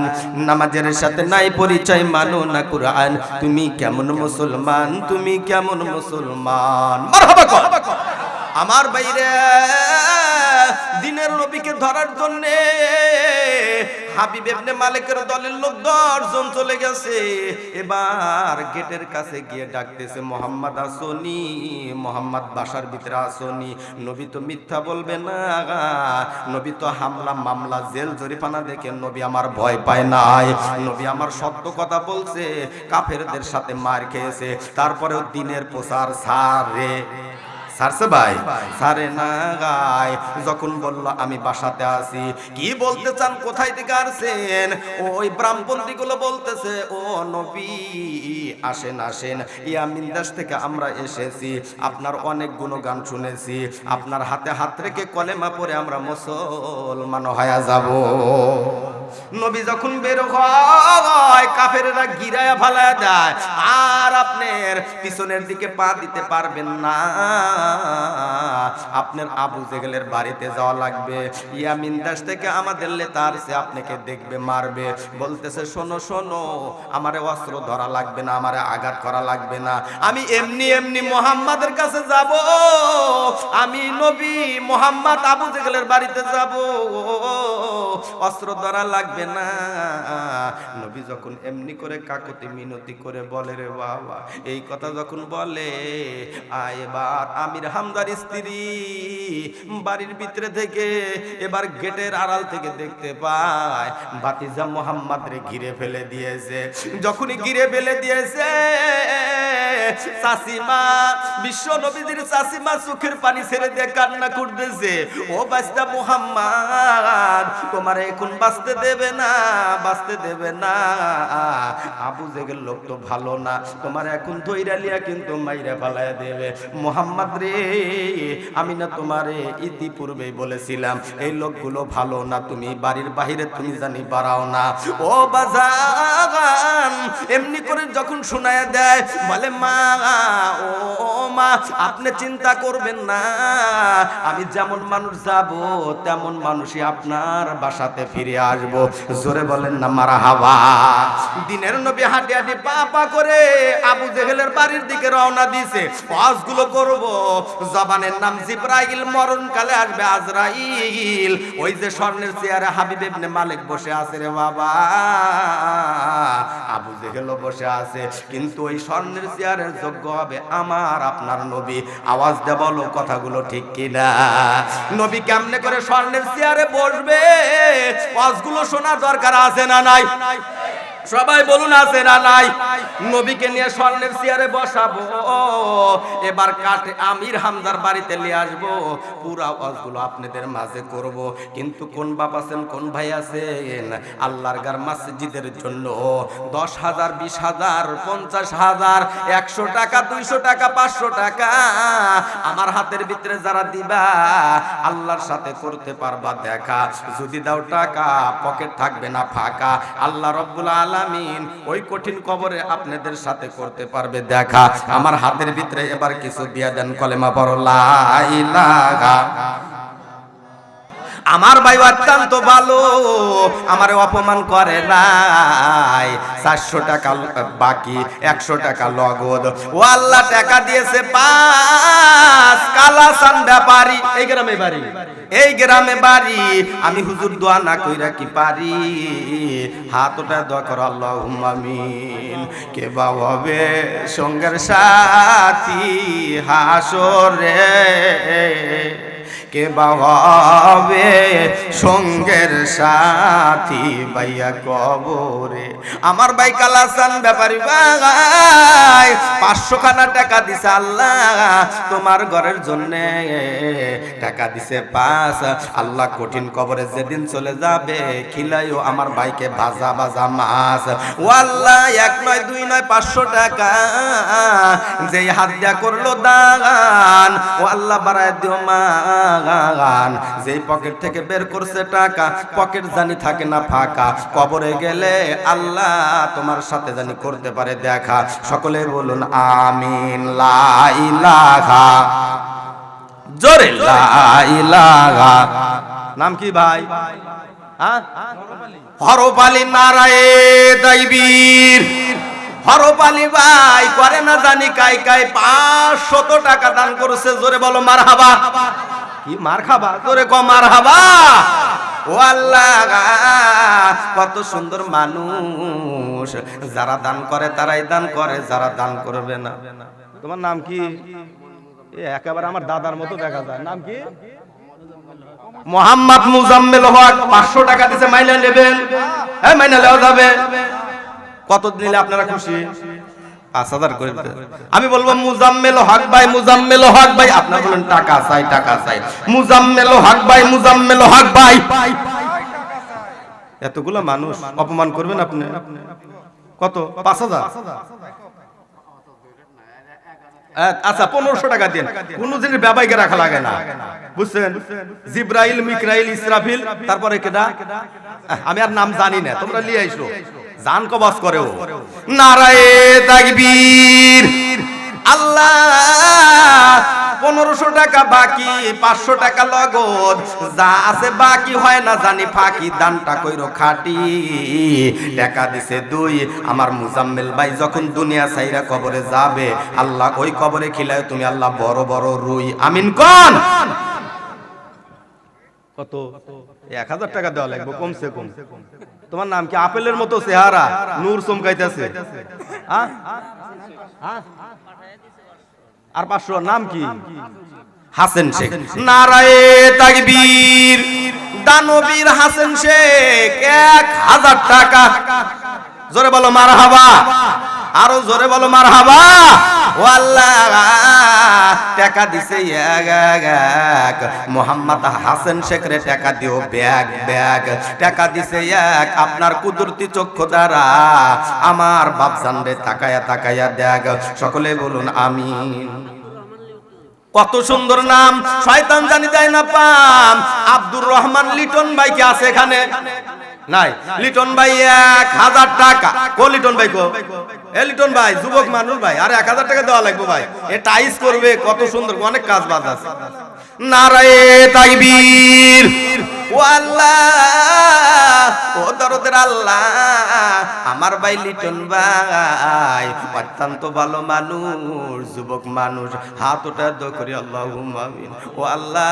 নামাজের সাথে নাই পরিচয়, মানো না কোরআন। তুমি কেমন মুসলমান, তুমি কেমন মুসলমান? মারহাবা কর আমার বাইরে। দিনের নবীকে ধরার জন্য হাবিব ইবনে মালিকের দলের লোক 10 জন চলে গেছে। এবার গেটের কাছে গিয়ে ডাকতেছে, মোহাম্মদ আসনি, মোহাম্মদ বাসার ভিতরে আসনি। নবী তো মিথ্যা বলবে না, নবী তো হামলা মামলা জেল জরিমানা দেখে নবী আমার ভয় পায় নাই, নবী আমার সত্য কথা বলছে। কাফেরদের সাথে মার খেয়েছে, তারপরেও দিনের প্রচার সারে সারছে ভাই, সারে না গায়। যখন বলল আমি বাসাতে আছি, কি বলতে চান, কোথায় থেকে আসছেন? ওই ব্রাহ্মণপন্থী গুলো বলতেছে, ও নবী আসেন আসেন, ইয়ামিন দেশ থেকে আমরা এসেছি, আপনার অনেক গুণগান শুনেছি, আপনার হাতে হাত রেখে কলেমা পড়ে আমরা মুসলমান হয়ে যাব। নবী যখন বের হয়, কাফেররা গিরায়া ফালায়া দেয়, আর আপনার পিছনের দিকে পা দিতে পারবেন না, আপনার আবু জেহেলের বাড়িতে যাওয়া লাগবে। ইয়ামিন দেশ থেকে আমাদের নেতা আসছে, আপনাকে দেখবে, মারবে। বলতেছে, শোনো শোনো, আমারে অস্ত্র ধরা লাগবে না, আমারে আঘাত করা লাগবে না, আমি এমনি এমনি মুহাম্মাদের কাছে যাব, আমি নবী মুহাম্মদ আবু জেহেলের বাড়িতে যাব, অস্ত্র ধরা লাগবে না। নবী যখন এমনি করে কাকুতি মিনতি করে বলে, রে বাবা, এই কথা যখন বলে, এবার আমির হামজার স্ত্রী বাড়ির ভিতরে থেকে এবার গেটের আড়াল থেকে দেখতে পায় ভাতিজা মুহাম্মদ রে ঘিরে ফেলে দিয়েছে। যখনই ঘিরে ফেলে দিয়েছে, চাচিমা, বিশ্ব নবীদের চাচিমা চোখের পানি ছেড়ে দিয়ে কান্না করতেছে, ও বাচ্চা মুহাম্মদ, তোমার এখন বাঁচতে দেবে না, বাঁচতে দেবে না। আবু জেহেল লোক তো ভালো না, তোমার এখন ধইরা লিয়া কিন্তু মাইরা ফালায়া দেবে। মুহাম্মদ রে, আমি না তোমারে ইতিপূর্বেই বলেছিলাম এই লোকগুলো ভালো না, তুমি বাড়ির বাহিরে তুমি জানি বাড়াও না। ও বাজান, এমনি করে যখন শোনায়া দেয়, বলে, মা, ও মা, আপনি চিন্তা করবেন না, আমি যেমন মানুষ যাব তেমন মানুষই আপনার বাসাতে ফিরে আসবো। জোরে বলেন না মারহাবা। দিনের নবী হাঁটি হাঁটি পা পা করে আবু জেহেলের বাড়ির দিকে রওনা দিয়েছে। ওয়াজগুলো করব, জবানের নাম জিবরাইল, মরণকালে আসবে আজরাইল। ওই যে স্বর্ণের চেয়ারে হাবিব ইবনে মালিক বসে আছে রে বাবা, আবু জেহেলও বসে আছে, কিন্তু ওই স্বর্ণের চেয়ারের যোগ্য হবে আমার আপনার নবী। আওয়াজ দে বলো কথাগুলো ঠিক কিনা? নবী কেমনে করে স্বর্ণের চেয়ারে বসবে? ওয়াজগুলো শোনা দরকার আছে না নাই? সবাই বলুন আছে না নাই? নবীকে নিয়ে স্বর্ণের চেয়ারে বসাবো, এবার কাটে আমির হামজার বাড়িতে নিয়ে আসবো, পুরা ওয়াজগুলো আপনাদের মাঝে করব। কিন্তু কোন বাপ আছেন, কোন ভাই আছেন, আল্লাহর ঘর মসজিদের জন্য 10,000, 20,000, 50,000, 100 টাকা, 200 টাকা, 500 টাকা আমার হাতের ভিতরে যারা দিবা, আল্লাহর সাথে করতে পারবা দেখা। যদি দাও টাকা, পকেট থাকবে না ফাঁকা, আল্লাহ রাব্বুল আলামিন ওই কঠিন কবরে আপনাদের সাথে করতে পারবে দেখা। আমার হাতের ভিতরে এবার কিছু দিয়া দেন, কলেমা পড়ো লা ইলাহা। আমার ভাই অত্যন্ত ভালো, আমারে অপমান করে নাই। 400 টাকা বাকি, 100 টাকা নগদ। ও আল্লাহ টাকা দিয়েছে 5, কালাসান ব্যাপারী, এই গ্রামে বাড়ি, এই গ্রামে বাড়ি। আমি হুজুর দোয়া না কইরা কি পারি? হাত ওটা দোয়া করো, আল্লাহুম্মা আমিন। কে বা হবে সঙ্গের সাথী হাসরে, কে বা হবে সঙ্গের সাথী ভাইয়া কবরে। আমার ভাই কালাসান ব্যাপারী ভাই 500 খানা টাকা দিছে আল্লাহ তোমার ঘরের জন্য, টাকা দিছে 5। আল্লাহ কঠিন কবরে যেদিন চলে যাবে, খিলাইও আমার ভাইকে ভাজা ভাজা মাছ। ও আল্লাহ, 1 নয় 2 নয় 500 টাকা যেই হাত দিয়া করলো দান, ও আল্লাহ বাড়ায় দিও মা। যেই পকেট থেকে বের করছে টাকা, পকেট জানি থাকে না ফাঁকা, কবরে গেলে আল্লাহ তোমার সাথে জানি করতে পারে দেখা। সকলে বলুন আমিন। লা ইলাহা, জোরে লা ইলাহা। নাম কি ভাই? হরফ আলী নারায়ে তাকবীর। হরফ আলী ভাই করে না জানি কাই কাই 500 টাকা দান করেছে। জোরে বলো মারহাবা। কি মার খাবা? জোরে কো মারহাবা। ও আল্লাহ কত সুন্দর মানুষ, যারা দান করে তারাই দান করে, যারা দান করবে না। তোমার নাম কি? একেবারে আমার দাদার মতো দেখা যায়। নাম কি? মোহাম্মদ মুজাম্মেল হক। 500 টাকা দিছে, মাইনা নেবেন? হ্যাঁ মাইনা নেওয়া যাবে। কত নিলে আপনারা খুশি? 5000 করে দিতে। আমি বলবো মুজাম্মেল হক ভাই, মুজাম্মেল হক ভাই। আপনারা বলেন টাকা চাই, টাকা চাই। মুজাম্মেল হক ভাই, মুজাম্মেল হক ভাই। এতগুলো মানুষ অপমান করবেন আপনি? কত? 5000? আচ্ছা 1500 টাকা দেন। কোন জিনিস ব্যবহারকে রাখা লাগে না, বুঝছেন? জিব্রাইল, মিকরাইল, ইসরাফিল, তারপরে কেডা আমি আর নাম জানি না, তোমরা নিয়ে আইসো। জান কবাস করেও। নারায়ে তাকবীর। আল্লাহ 1500 টাকা বাকি, 500 টাকা লগদ, যা আছে বাকি হয় না জানি ফাঁকি। দানটা কইরো খাটি, টাকা দিছে 2। আমার মুজাম্মেল ভাই যখন দুনিয়া ছাইরা কবরে যাবে, আল্লাহ ওই কবরে খিলায় তুমি আল্লাহ বড় বড় রুই। আমিন কোন? কত? 1000 টাকা দেওয়া লাগবে কমসে কম। তোমার নাম কি? আপেলের মতো চেহারা, নূর চমকাইতেছে। আর 500 নাম কি? হাসেন শেখ। নারায়ে তাকবীর। দানবীর হাসেন শেখ 1000 টাকা। জোরে বলো মারহাবা, আরো জোরে বলো মারহাবা। ও আল্লাহ টাকা দিছে এক। মোহাম্মদ হাসেন শেখ রে টাকা দিও ব্যাগ ব্যাগ। টাকা দিছে এক। আপনার কুদরতি চক্ষু দ্বারা আমার বাপজান রে তাকায়া তাকায়া দেখ। সকলে বলুন আমিন। কত সুন্দর নাম, শয়তান জানি দেয় না পাম। আব্দুর রহমান লিটন ভাই কি আছে এখানে? নাই। লিটন ভাই 1000 টাকা। কো লিটন ভাই কো? এ লিটন ভাই যুবক মানুষ ভাই, আর 1000 টাকা দেওয়া লাগবে ভাই। এ টাইস করবে, কত সুন্দর, অনেক কাজ বাজ আছে। নারায়ে তাকবীর। ও আল্লাহ, ও দরদের আল্লাহ, আমার ভাই লিটন ভাই অত্যন্ত ভালো মানুষ, যুবক মানুষ। হাত ওটা দোয়া করি আল্লাহুম্মা আমিন। ও আল্লাহ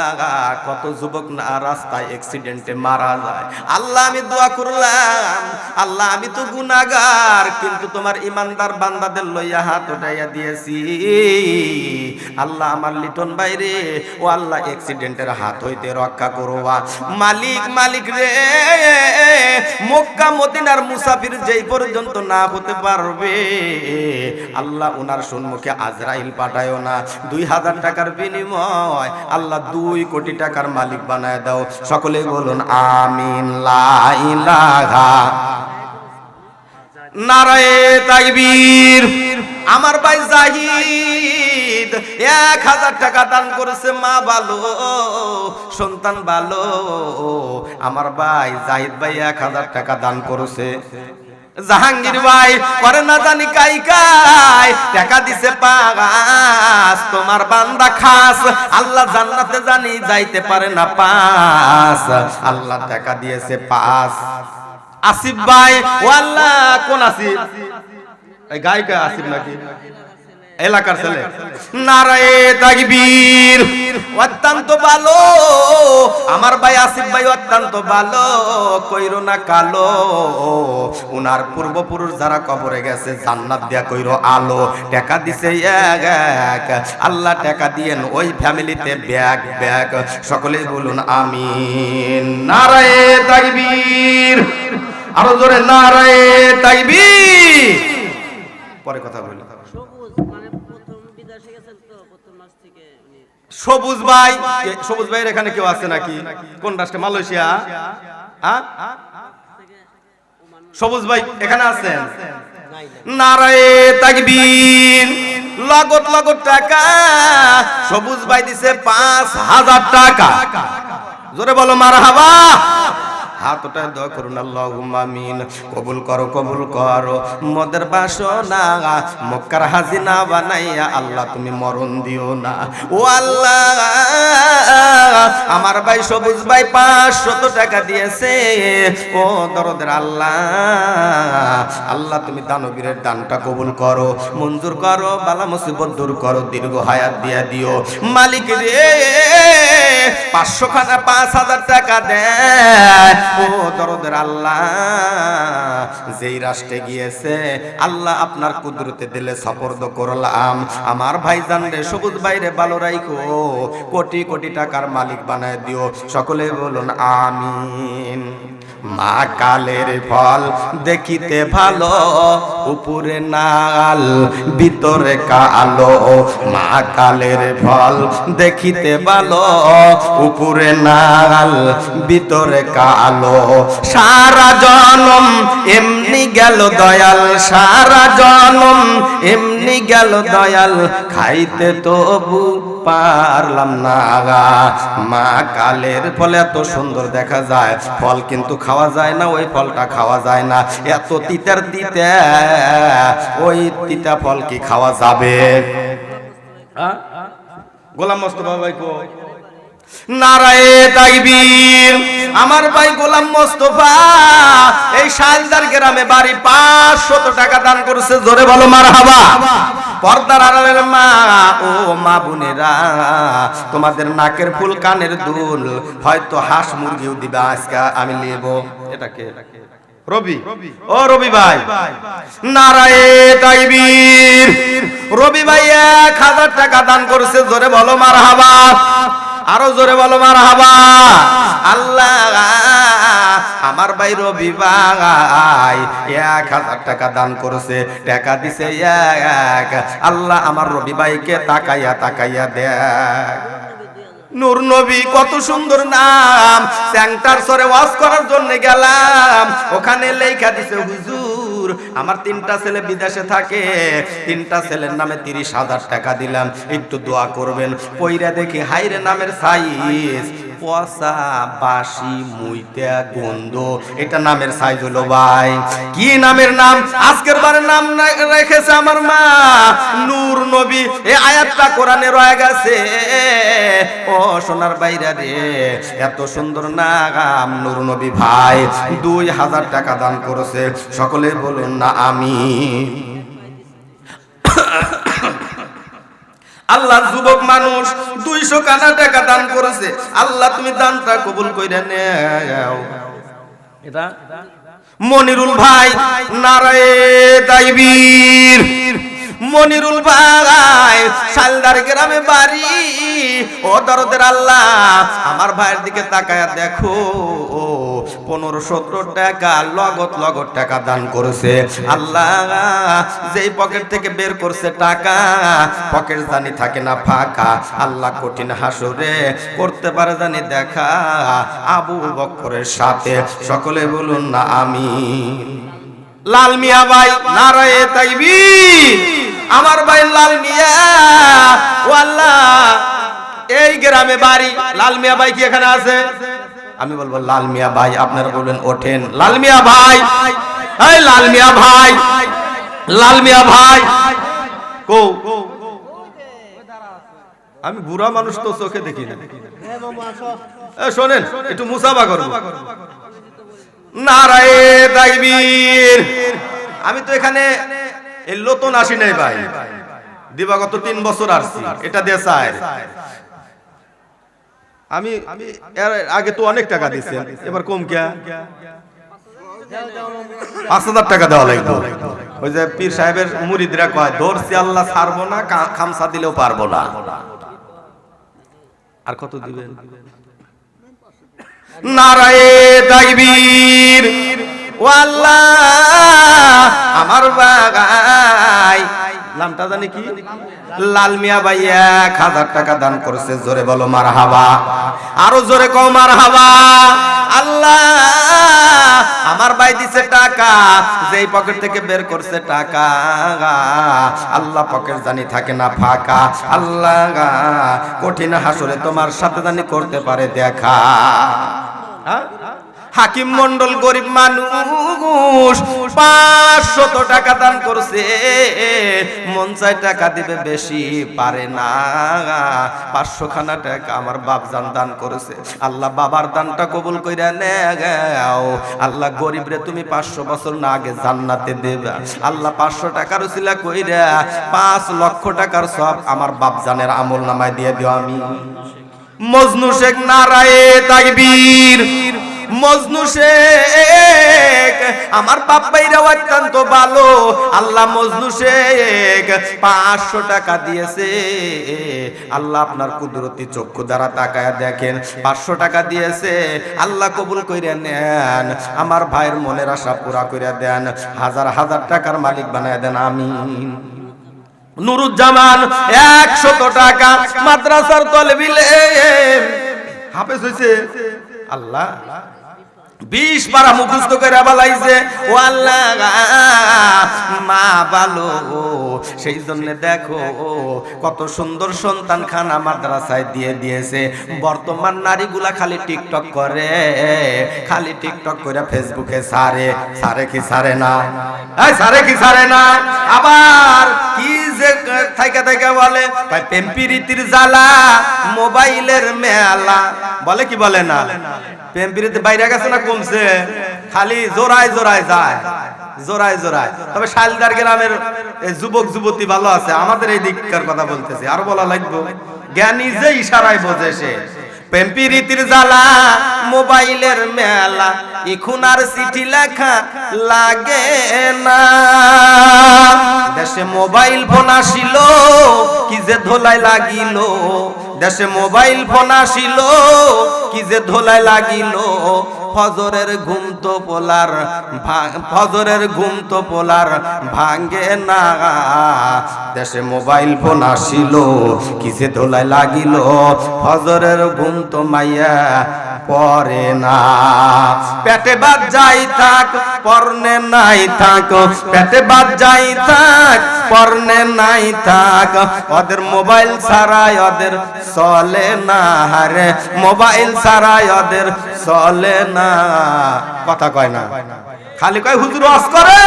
কত যুবক না রাস্তায় অ্যাক্সিডেন্টে মারা যায়। আল্লাহ আমি দোয়া করলাম, আল্লাহ আমি তো গুনাহগার, কিন্তু তোমার ইমানদার বান্দাদের লইয়া হাত উঠাইয়া দিয়েছি। আল্লাহ আমার লিটন ভাই রে, ও আল্লাহ অ্যাক্সিডেন্টের হাত হইতে রক্ষা করবা। মালিক, মালিক রে, মক্কা মদিনার মুসাফির যেই পর্যন্ত না হতে পারবে, আল্লাহ ওনার সম্মুখে আজরাইল পাঠায়ও না। 2000 টাকার বিনিময় আল্লাহ 2 কোটি টাকার মালিক বানায় দাও। সকলে বলুন আমিন। লা ইলাহা। নারায়ে তাকবীর। আমার ভাই জাহিদ 1000 টাকা দান করেছে। মা ভালো, সন্তান ভালো। আমার ভাই জাহিদ ভাই 1000 টাকা দান করেছে। জাহাঙ্গীর ভাই করে না জানি কাই কাই টাকা দিছে 5। তোমার বান্দা খাস, আল্লাহ জান্নাতে জানি যাইতে পারে না 5। আল্লাহ টাকা দিয়েছে 5। আসিফ ভাই, ও আল্লাহ কোন আসিফ? এই গায়িকা আসিফ নাকি এলাকার ছেলে? নারায়ে তাকবীর। অত্যন্ত ভালো আমার ভাই আসিফ ভাই, অত্যন্ত ভালো। কইরো না কালো, উনার পূর্বপুরুষ যারা কবরে গেছে জান্নাত দিয়া কইরো আলো। টাকা দিছে এক। আল্লাহ টাকা দিয়েন ওই ফ্যামিলিতে ব্যাগ ব্যাগ। সকলেই বলুন আমিন। নারায়ে তাকবীর। আরো জোরে নারায়ে তাকবীর। পরে কথা বলি। সবুজ ভাই, সবুজ ভাইয়ের এখানে কেউ আছে নাকি? কোন রাষ্ট্রে? মালয়েশিয়া? সবুজ ভাই এখানে আছেন? নারায়ে তাকবীর। লাগত লাগত টাকা সবুজ ভাই দিছে 5000 টাকা। জোরে বলো মারহাবা। হাত উঠায় দোয়া করুন, আল্লাহুম্মা আমিন। কবুল করো মদের বাসনা মক্কার হাজিনা বানাইয়া আল্লাহ তুমি মরণ দিও না। ও আল্লাহ, আমার ভাই সবুজ ভাই 500 টাকা দিয়েছে। ও দরদের আল্লাহ, আল্লাহ তুমি দানবীরের দানটা কবুল করো, মঞ্জুর করো, বালা মুসিবত দূর করো, দীর্ঘ হায়াত দিয়া দিও। মালিক রে 500 খানা 5000 টাকা দেয়। ও দরদের আল্লাহ, যেই রাষ্ট্রে গিয়েছে আল্লাহ আপনার কুদরতে দিলে সপর্দ করলাম। আমার ভাইজান রে সবুজ ভাইরে ভালো রাইখো, কোটি কোটি টাকার মালিক বানায় দিও। সকলে বলুন আমিন। মা কালের ফল দেখিতে ভালো, উপরে নাল ভিতরে কালো। মা কালের ফল দেখিতে ভালো, উপরে নাল ভিতরে কালো। সারা জনম এমনি গেল দয়াল, সারা জনম এমনি গেল দয়াল, খাইতে তবু পারলাম না। মা কালের ফল এত সুন্দর দেখা যায়, ফল কিন্তু খাওয়া যায় না, ওই ফলটা খাওয়া যায় না। এত তিতার তিতা, ওই তিতা ফল কি খাওয়া যাবে? গোলাম মোস্তফা ভাই কো নারায়ে তাকবীর। আমার ভাই গোলাম মোস্তফা এই শালদার গ্রামে বাড়ি, 500 টাকা দান করেছে। জোরে বলো মারহাবা। পর্দার আড়ালের মা ও মা বোনেরা, তোমাদের নাকের ফুল কানের দুল হয়তো হাঁস মুরগিও দিবা, আজকে আমি নেব। এটাকে রবি, ও রবি ভাই নারায়ে তাকবীর। রবি ভাই 1000 টাকা দান করেছে। জোরে বলো মারহাবা, আরো জোরে বলো মারহাবা। আল্লাহ, আমার ভাই রবি ভাই 1000 টাকা দান করেছে, টাকা দিছে এক। আল্লাহ আমার রবি ভাইকে তাকাইয়া তাকাইয়া দেখ। নূর নবী কত সুন্দর নাম। সেন্টার সরে ওয়াজ করার জন্য গেলাম, ওখানে লেখা দিছে হুজুর আমার 3টা ছেলে বিদেশে থাকে, 3টা ছেলের নামে 30,000 টাকা দিলাম, একটু দোয়া করবেন। পয়রা দেখি হাইরে নামের সাইজ পচা বাসি মুইতা গন্ধ। এটা নামের সাইজ হলো ভাই। কি নামের নাম? আজকের বারে নাম রেখেছে আমার মা নূর নবী। এই আয়াতটা কোরআনে রয়ে গেছে। ও সোনার বাইরা রে, এত সুন্দর নাম নূর নবী ভাই 2000 টাকা দান করেছে। সকলে বলুন না আমিন। আল্লাহর যুবক মানুষ 200 কানা টাকা দান করেছে। আল্লাহ তুমি দানটা কবুল কইরা নেও। এটা মনিরুল ভাই নারায়ে তাকবীর। মনিরুল ভাই শালদার গ্রামে বাড়ি। ও দরদের আল্লাহ, আমার ভাইয়ের দিকে তাকায়া দেখো, 15-17 টাকা লগত টাকা দান করেছে। আল্লাহ যেই পকেট থেকে বের করছে টাকা, পকেট জানি থাকে না ফাঁকা। আল্লাহ কঠিন হাসরে করতে পারে জানি দেখা আবু বকরের সাথে। সকলে বলুন না আমিন। লাল মিয়া ভাই নারায়ে তাকবীর। আমার ভাই লাল মিয়া, ও আল্লাহ এই গ্রামে বাড়ি। লাল মিয়া ভাই কি এখানে আছে? আমি বলবো লাল মিয়া ভাই, আপনারা বলবেন ওঠেন। লাল মিয়া ভাই, এই লাল মিয়া ভাই, লাল মিয়া ভাই কো? আমি বুড়া মানুষ তো চোখে দেখি না। শোনেন একটু মুসাফা করব। নারায়ে তাকবীর। আমি তো এখানে এই নতুন আসি নাই ভাই, দিবাগত 3 বছর আসছি। এটা দেশায় আমি এর আগে তো অনেক টাকা দিয়েছেন, এবার কম কে 5000 টাকা দেওয়া লাগবে। ওই যে পীর সাহেবের মুরিদরা কয়, ধরছি আল্লাহ ছাড়বো না, খামসা দিলেও পারবো না। আর কত দিবেন? নারায়ে তাকবীর। ও আল্লাহ আমার ভাই নামটা জানি কি? লাল মিয়া ভাই 1000 টাকা দান করেছে। জোরে বলো মারহাবা, আরো জোরে কও মারহাবা। আল্লাহ আমার ভাই দিছে টাকা, যেই পকেট থেকে বের করছে টাকা, আল্লাহ পকেট জানি থাকে না ফাঁকা। আল্লাহ কঠিন হাসরে তোমার সাথে জানি করতে পারে দেখা। হাকিম মন্ডল গরিব মানুষ 500 টাকা দান করছে, মন চায় টাকা দিবে বেশি পারে না, 500 খানা টাকা আমার বাপজান দান করেছে। আল্লাহ বাবার দানটা কবুল কইরা নেও। আল্লাহ গরিবরে তুমি 500 বছর না আগে জান্নাতে দেবে। আল্লাহ 500 টাকার উসিলা কইরা 5 লক্ষ টাকার সব আমার বাপজানের আমল নামায় দিয়ে দিও আমি। মজনু শেখ নারায়ে তাকবীর। মজনু শেখ আমার বাপ ভাইরা অত্যন্ত ভালো। আল্লাহ মজনু শেখ 500 টাকা দিয়েছে। আল্লাহ আপনার কুদরতি চক্ষু দ্বারা তাকায় দেখেন, 500 টাকা দিয়েছে। আল্লাহ কবুল কইরা নেন, আমার ভাইয়ের মনের আশা পুরা কইরা দেন, হাজার হাজার টাকার মালিক বানায় দেন, আমিন। নুরুজ্জামান 100 টাকা মাদ্রাসার তলবিলে হাফেজ হইছে। আল্লাহ 20 পারা মুখস্থ করে বালাইছে। ও আল্লাহ মা ভালো, সেই জন্য দেখো কত সুন্দর সন্তান খানা মাদ্রাসায় দিয়ে দিয়েছে। বর্তমান নারীগুলা খালি টিকটক করে, খালি টিকটক করে ফেসবুকে সারে। সারে কি সারে না? এই সারে কি সারে না? আবার কি যে থাইকা থাইকা বলে ভাই প্রেমপিরিতির জ্বালা, মোবাইলের মেলা, বলে কি বলে না? প্রেমপিরিতি বাইরে গেছে না কমছে? খালি জোড়ায় জোড়ায় যায়, জোড়ায় জোড়ায়। তবে শালদার গ্রামের যুবক যুবতী ভালো আছে, আমাদের এই দিককার কথা বলতেছি, আর বলা লাগবে। জ্ঞানী যে ইশারায় বোঝে সে। প্রেমপিরিতির জ্বালা, মোবাইলের মেলা, এখন আর চিঠি লেখা লাগে না। দেশে মোবাইল ফোন আসিল, কি যে ধোলাই লাগিল। দেশে মোবাইল ফোন আসিল, কি যে ধোলাই লাগিল। ফজরের ঘুম তো পোলার, ফজরের ঘুম তো পোলার ভাঙ্গে না। দেশে মোবাইল ফোন আসিল, কি যে ধোলাই লাগিল। ফজরের ঘুম তো মাইয়া পরে না। পেটে বাদ যাই থাক, পরনে নাই থাক, পেটে বাদ যাই থাক, পরনে নাই থাক। ওদের মোবাইল ছাড়াই ওদের চলে না, হারে মোবাইল ছাড়াই ওদের চলে না। কথা কয় না, খালি কয় হুজুর ওয়াজ করে,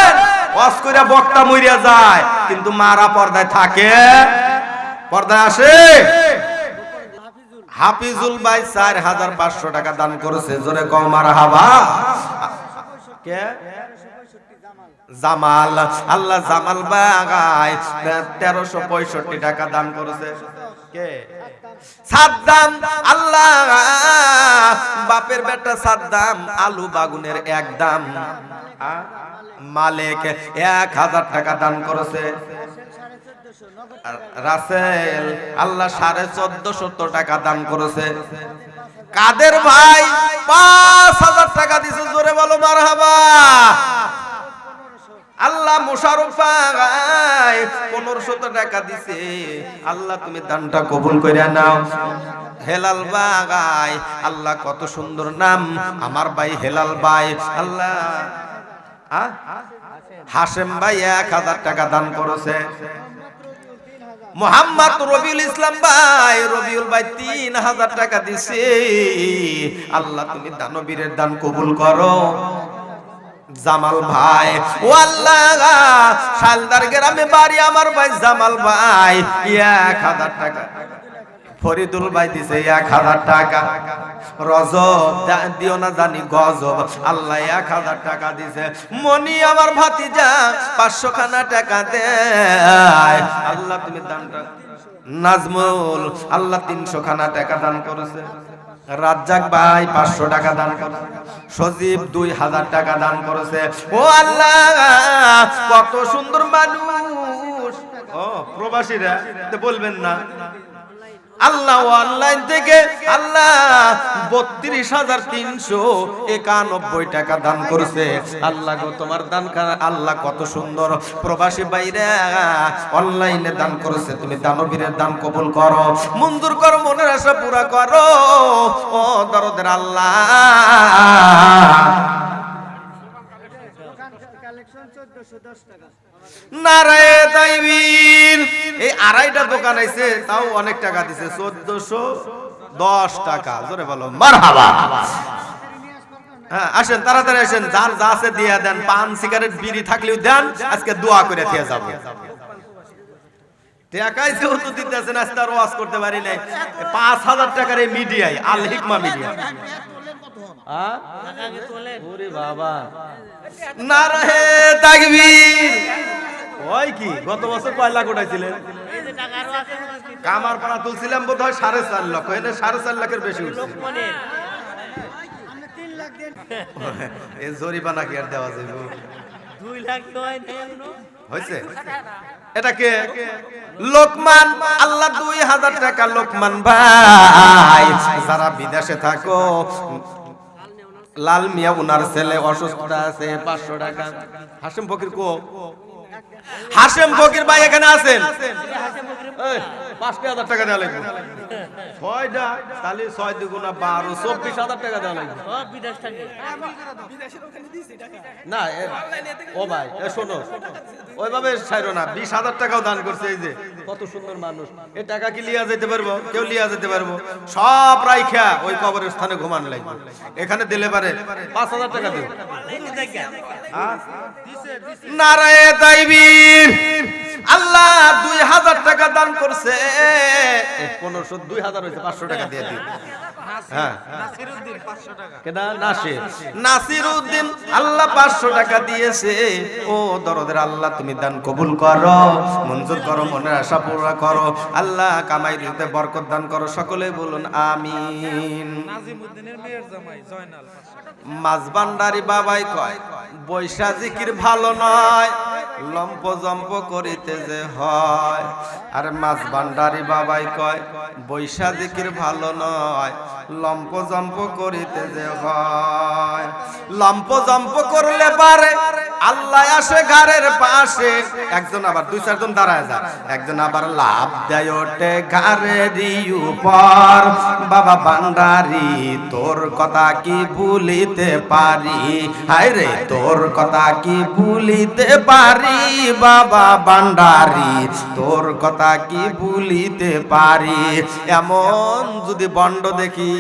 ওয়াজ কইরা বক্তা মইরা যায়, কিন্তু মারা পর্দায় থাকে, পর্দায় আসে। হাফিজুল ভাই 4500 টাকা দান করেছে, জোরে কও মারহাবা। কে? জামাল। আল্লাহ জামাল ভাই 1365 টাকা দান করেছে। কে? সাদ্দাম। আল্লাহ বাপের বেটা সাদ্দাম, আলু বাগুনের একদম মালিক 1000 টাকা দান করেছে। রাসেল আল্লাহ 1450 টাকা দান করেছে। কাদের ভাই 5000 টাকা দিছে, জোরে বলো মারহাবা। আল্লাহ মোশাররফ ভাই 1500 টাকা দিছে। আল্লাহ তুমি দানটা কবুল কইরা নাও। হেলাল ভাই, আল্লাহ কত সুন্দর নাম আমার ভাই হেলাল ভাই। আল্লাহ হাশেম ভাই 1000 টাকা দান করেছে। মোহাম্মদ রবিউল ইসলাম ভাই, রবিউল ভাই 3000 টাকা দিছে। আল্লাহ তুমি দানবীরের দান কবুল করো। জামাল ভাই, ও আল্লাহ শালদার গ্রামে বাড়ি আমার ভাই জামাল ভাই 1000 টাকা। ফরিদুল ভাই দিছে 1000 টাকা। রজব দিও না জানি গজব, আল্লাহ 1000 টাকা দিছে। মনি আমার ভাতিজা 500 খানা টাকা দেয়। আল্লাহ তুমি দানটা। নাজমুল আল্লাহ 300 খানা টাকা দান করেছে। রাজ্জাক ভাই 500 টাকা দান করেছে। সজীব 2000 টাকা দান করেছে। ও আল্লাহ কত সুন্দর মানুষ। ও প্রবাসীরা বলবেন না। আল্লাহ অনলাইন থেকে আল্লাহ 32,391 টাকা দান করেছে। আল্লাহ গো তোমার দান আল্লাহ কত সুন্দর। প্রবাসী বাইরে অনলাইনে দান করেছে, তুমি দানবীরের দান কবুল করো, মঞ্জুর করো, মনের আশা পুরা করো। ও দরদের আল্লাহ। নারায়ে তাকবীর। এই আড়াইটা দোকান আছে, তাও অনেক টাকা দিছে, 1410 টাকা। জোরে বলো মারহাবা। হ্যাঁ আসেন তাড়াতাড়ি আসেন, যার যা আছে দিয়ে দেন, পান সিগারেট বিড়ি থাকলেও দেন, আজকে দোয়া করে দিয়ে যাব। টাকাই যেহেতু দিতেছেন, আজকে আর ওয়াজ করতে পারি নাই। 5,000 টাকার এই মিডিয়ায়, আল হিকমা মিডিয়া। ওরে বাবা, নারায়ে তাকবীর। ওই কি গত বছর কয় লাখ উঠাইছিলেন? কামার পাড়া তুলছিলাম বোধ হয় 4.5 লাখ, এনে 4.5 লাখের বেশি উঠছে। এই জরিমানা কি আর দেওয়া যাবে? 2 লাখ হয়েছে। এটা কে? লোকমান। আল্লাহ 2000 টাকা লোকমান ভাই। যারা বিদেশে থাকো, লাল মিয়া উনার ছেলে অসুস্থ আছে, 500 টাকা। হাশেম ফকির কো? হাশেম ফকির ভাই এখানে আছেন? 5,000 টাকা দেওয়া লাগবে। 6টা তাহলে 6 দুগুণা 12, 24,000 টাকা দেওয়া লাগবে। না ও ভাই শোনো, ওইভাবে ছাইরো না। 20,000 টাকাও দান করছে। এই যে কত সুন্দর মানুষ, এই টাকা কি লিয়া যেতে পারবো? কেউ লিয়া যেতে পারবো? সব রাইখা ওই কবরের স্থানে ঘুমান লাগবে। এখানে দিলে পারে 5,000 টাকা দিও। নারায়ে তাকবীর। আল্লাহ 2000 টাকা দান করছে। 1500 2000 হইছে, 500 টাকা দিয়ে দিও। হ্যাঁ নাসিরউদ্দিন 500 টাকা। কেডা? নাসিরউদ্দিন আল্লাহ 500 টাকা দিয়েছে। ও দরদের আল্লাহ, তুমি দান কবুল করো, মঞ্জুর করো, মনের আশা পুরা করো। আল্লাহ কামাই দিতে বরকত দান করো। সকলে বলুন আমিন। নাজিমউদ্দিনের মেয়ের জামাই জয়নাল। মাঝবান্ডারি বাবাই কয়, বৈশা জিকির ভালো নয়, লম্প জম্প করিতে যে হয়। আর মাঝবান্ডারি বাবাই কয়, বৈশা জিকির ভালো নয়, লম্প জম্প করিতে যে হয়। লম্প জম্প করলে পারে আল্লাহ আসে ঘরের পাশে। একজন আবার 2-4 জন দাঁড়ায় যায়, একজন আবার লাভ দেয় ওঠে ঘরের উপর। বাবা ভান্ডারি তোর কথা কি ভুলিতে পারি? হায় রে তোর কথা কি ভুলিতে পারি? বাবা ভান্ডারি তোর কথা কি ভুলিতে পারি? এমন যদি বন্ড দেখি,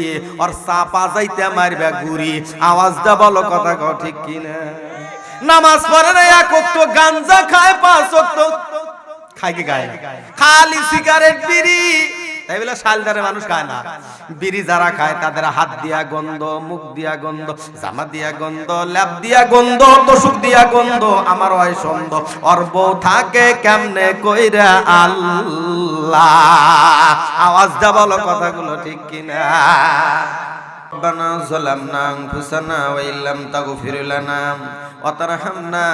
ওর চাপা যাইতে মারবে গুড়ি। আওয়াজটা বলো, কথা কও ঠিক কিনা? নামাজ পড়ে না, 1 ওয়াক্ত গাঞ্জা খায়, 5 ওয়াক্ত খায় কি গায়? খালি সিগারেট বিড়ি। তাই বলে শালদারে মানুষ খায় না। বিড়ি যারা খায় তাদের হাত দিয়া গন্ধ, মুখ দিয়া গন্ধ, জামা দিয়া গন্ধ, ল্যাপ দিয়া গন্ধ, তোষক দিয়া গন্ধ। আমার হয় সন্দ, ওর বউ থাকে কেমনে কইরা আল্লাহ। আওয়াজটা বলো, কথাগুলো ঠিক কিনা? ربنا ظلمنا أنفسنا وإن لم تغفر لنا وترحمنا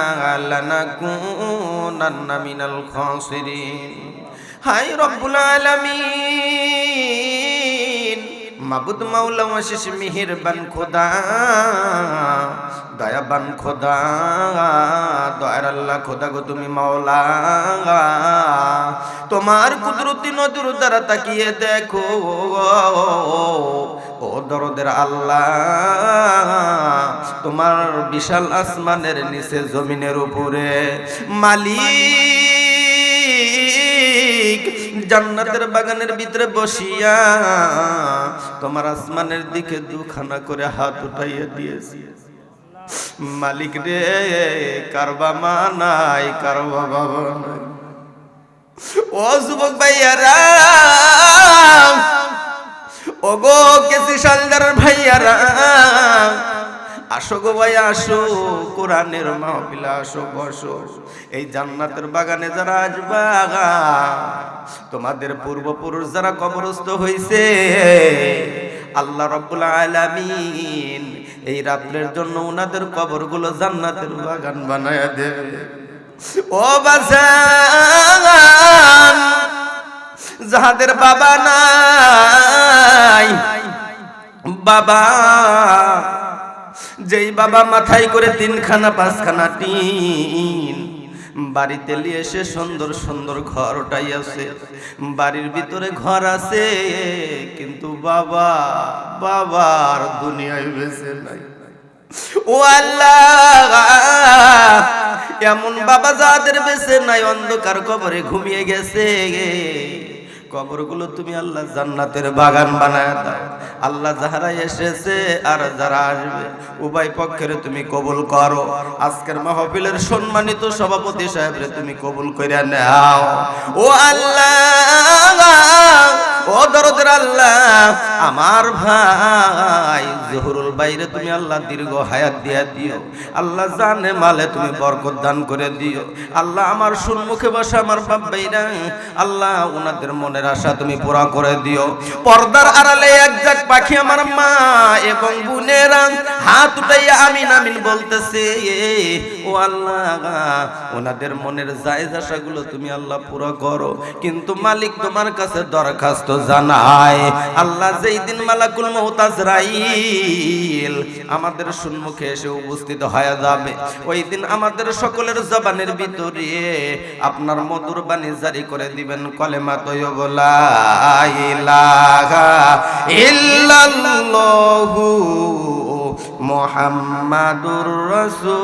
لنكونن من الخاسرين হায় রব্বুল আলামিন। মাবুদ মাওলা ওয়াশিস মেহেরবান খোদা, দয়াবান খোদা, দয়ার আল্লাহ খোদা গো তুমি মাওলা। তোমার কুদরতি নজর দ্বারা তাকিয়ে দেখো ও দরদের আল্লাহ, তোমার বিশাল আসমানের নিচে জমিনের উপরে মালিক জান্নাতের বাগানের ভিতরে বসিয়া তোমার আসমানের দিকে দুখানা করে হাত উঠাইয়া দিয়েছি। মালিক রে, কারবা মা নাই, কারবা বাবা নাই। ও যুবক ভাইয়ারা, ও গো কেসি শালদার ভাইয়ারা, আসো গো ভাই আসো, কোরআনের মাহফিলে আসো, বসো। এই জান্নাতের বাগানে যারা আসবা, তোমাদের পূর্বপুরুষ যারা কবরস্থ হইছে, আল্লাহ রাব্বুল আলামিন এই রাত্রের জন্য উনাদের কবরগুলো জান্নাতের বাগান বানায়া দেবে। ও বাজান, যাদের বাবা নাই, বাবা যেই বাবা মাথায় করে 3খানা 5খানা টিন বাড়িতে নিয়ে এসে সুন্দর সুন্দর ঘর ওটাই আছে, বাড়ির ভিতরে ঘর আছে, কিন্তু বাবা বাবার দুনিয়ায় বেঁচে নাই। ও আল্লাহ, এমন বাবা যাদের বেঁচে নাই, অন্ধকার কবরে ঘুমিয়ে গেছে, কবরগুলো তুমি আল্লাহ জান্নাতের বাগান বানায় দাও। আল্লাহ যারা এসেছে আর যারা আসবে উভয় পক্ষের তুমি কবুল করো। আজকের মাহফিলের সম্মানিত সভাপতি সাহেবরে তুমি কবুল করে নাও। ও আল্লাহ, ও দরদের আল্লাহ, আমার ভাই জহুরুল বাইরে তুমি আল্লাহ দীর্ঘ হায়াত দিয়া দিও। আল্লাহ জানে মালে তুমি বরকত দান করে দিও। আল্লাহ আমার সম্মুখে বসা আমার বাপ ভাইরা, আল্লাহ ওনাদের মনের আশা তুমি পুরা করে দিও। পর্দার আড়ালে এক জাক পাখি আমার মা এবং বোনেরা হাত উঠাইয়া আমিন আমিন বলতেছে। ও আল্লাহ, ওনাদের মনের জায়েজ আশাগুলো তুমি আল্লাহ পুরা করো। কিন্তু মালিক তোমার কাছে দরখাস্ত জানাই, আল্লাহ যেই দিন মালাকুল মউত আজরাইল আমাদের সম্মুখে এসে উপস্থিত হয়ে যাবে, ওই দিন আমাদের সকলের জবানের ভিতরে আপনার মধুর বাণী জারি করে দিবেন কলেমা তয়্যিব লা ইলাহা ইল্লাল্লাহু মুহাম্মাদুর রাসূলুল্লাহ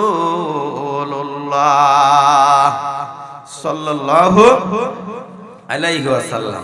সাল্লাল্লাহু আলাইহি ওয়াসাল্লাম।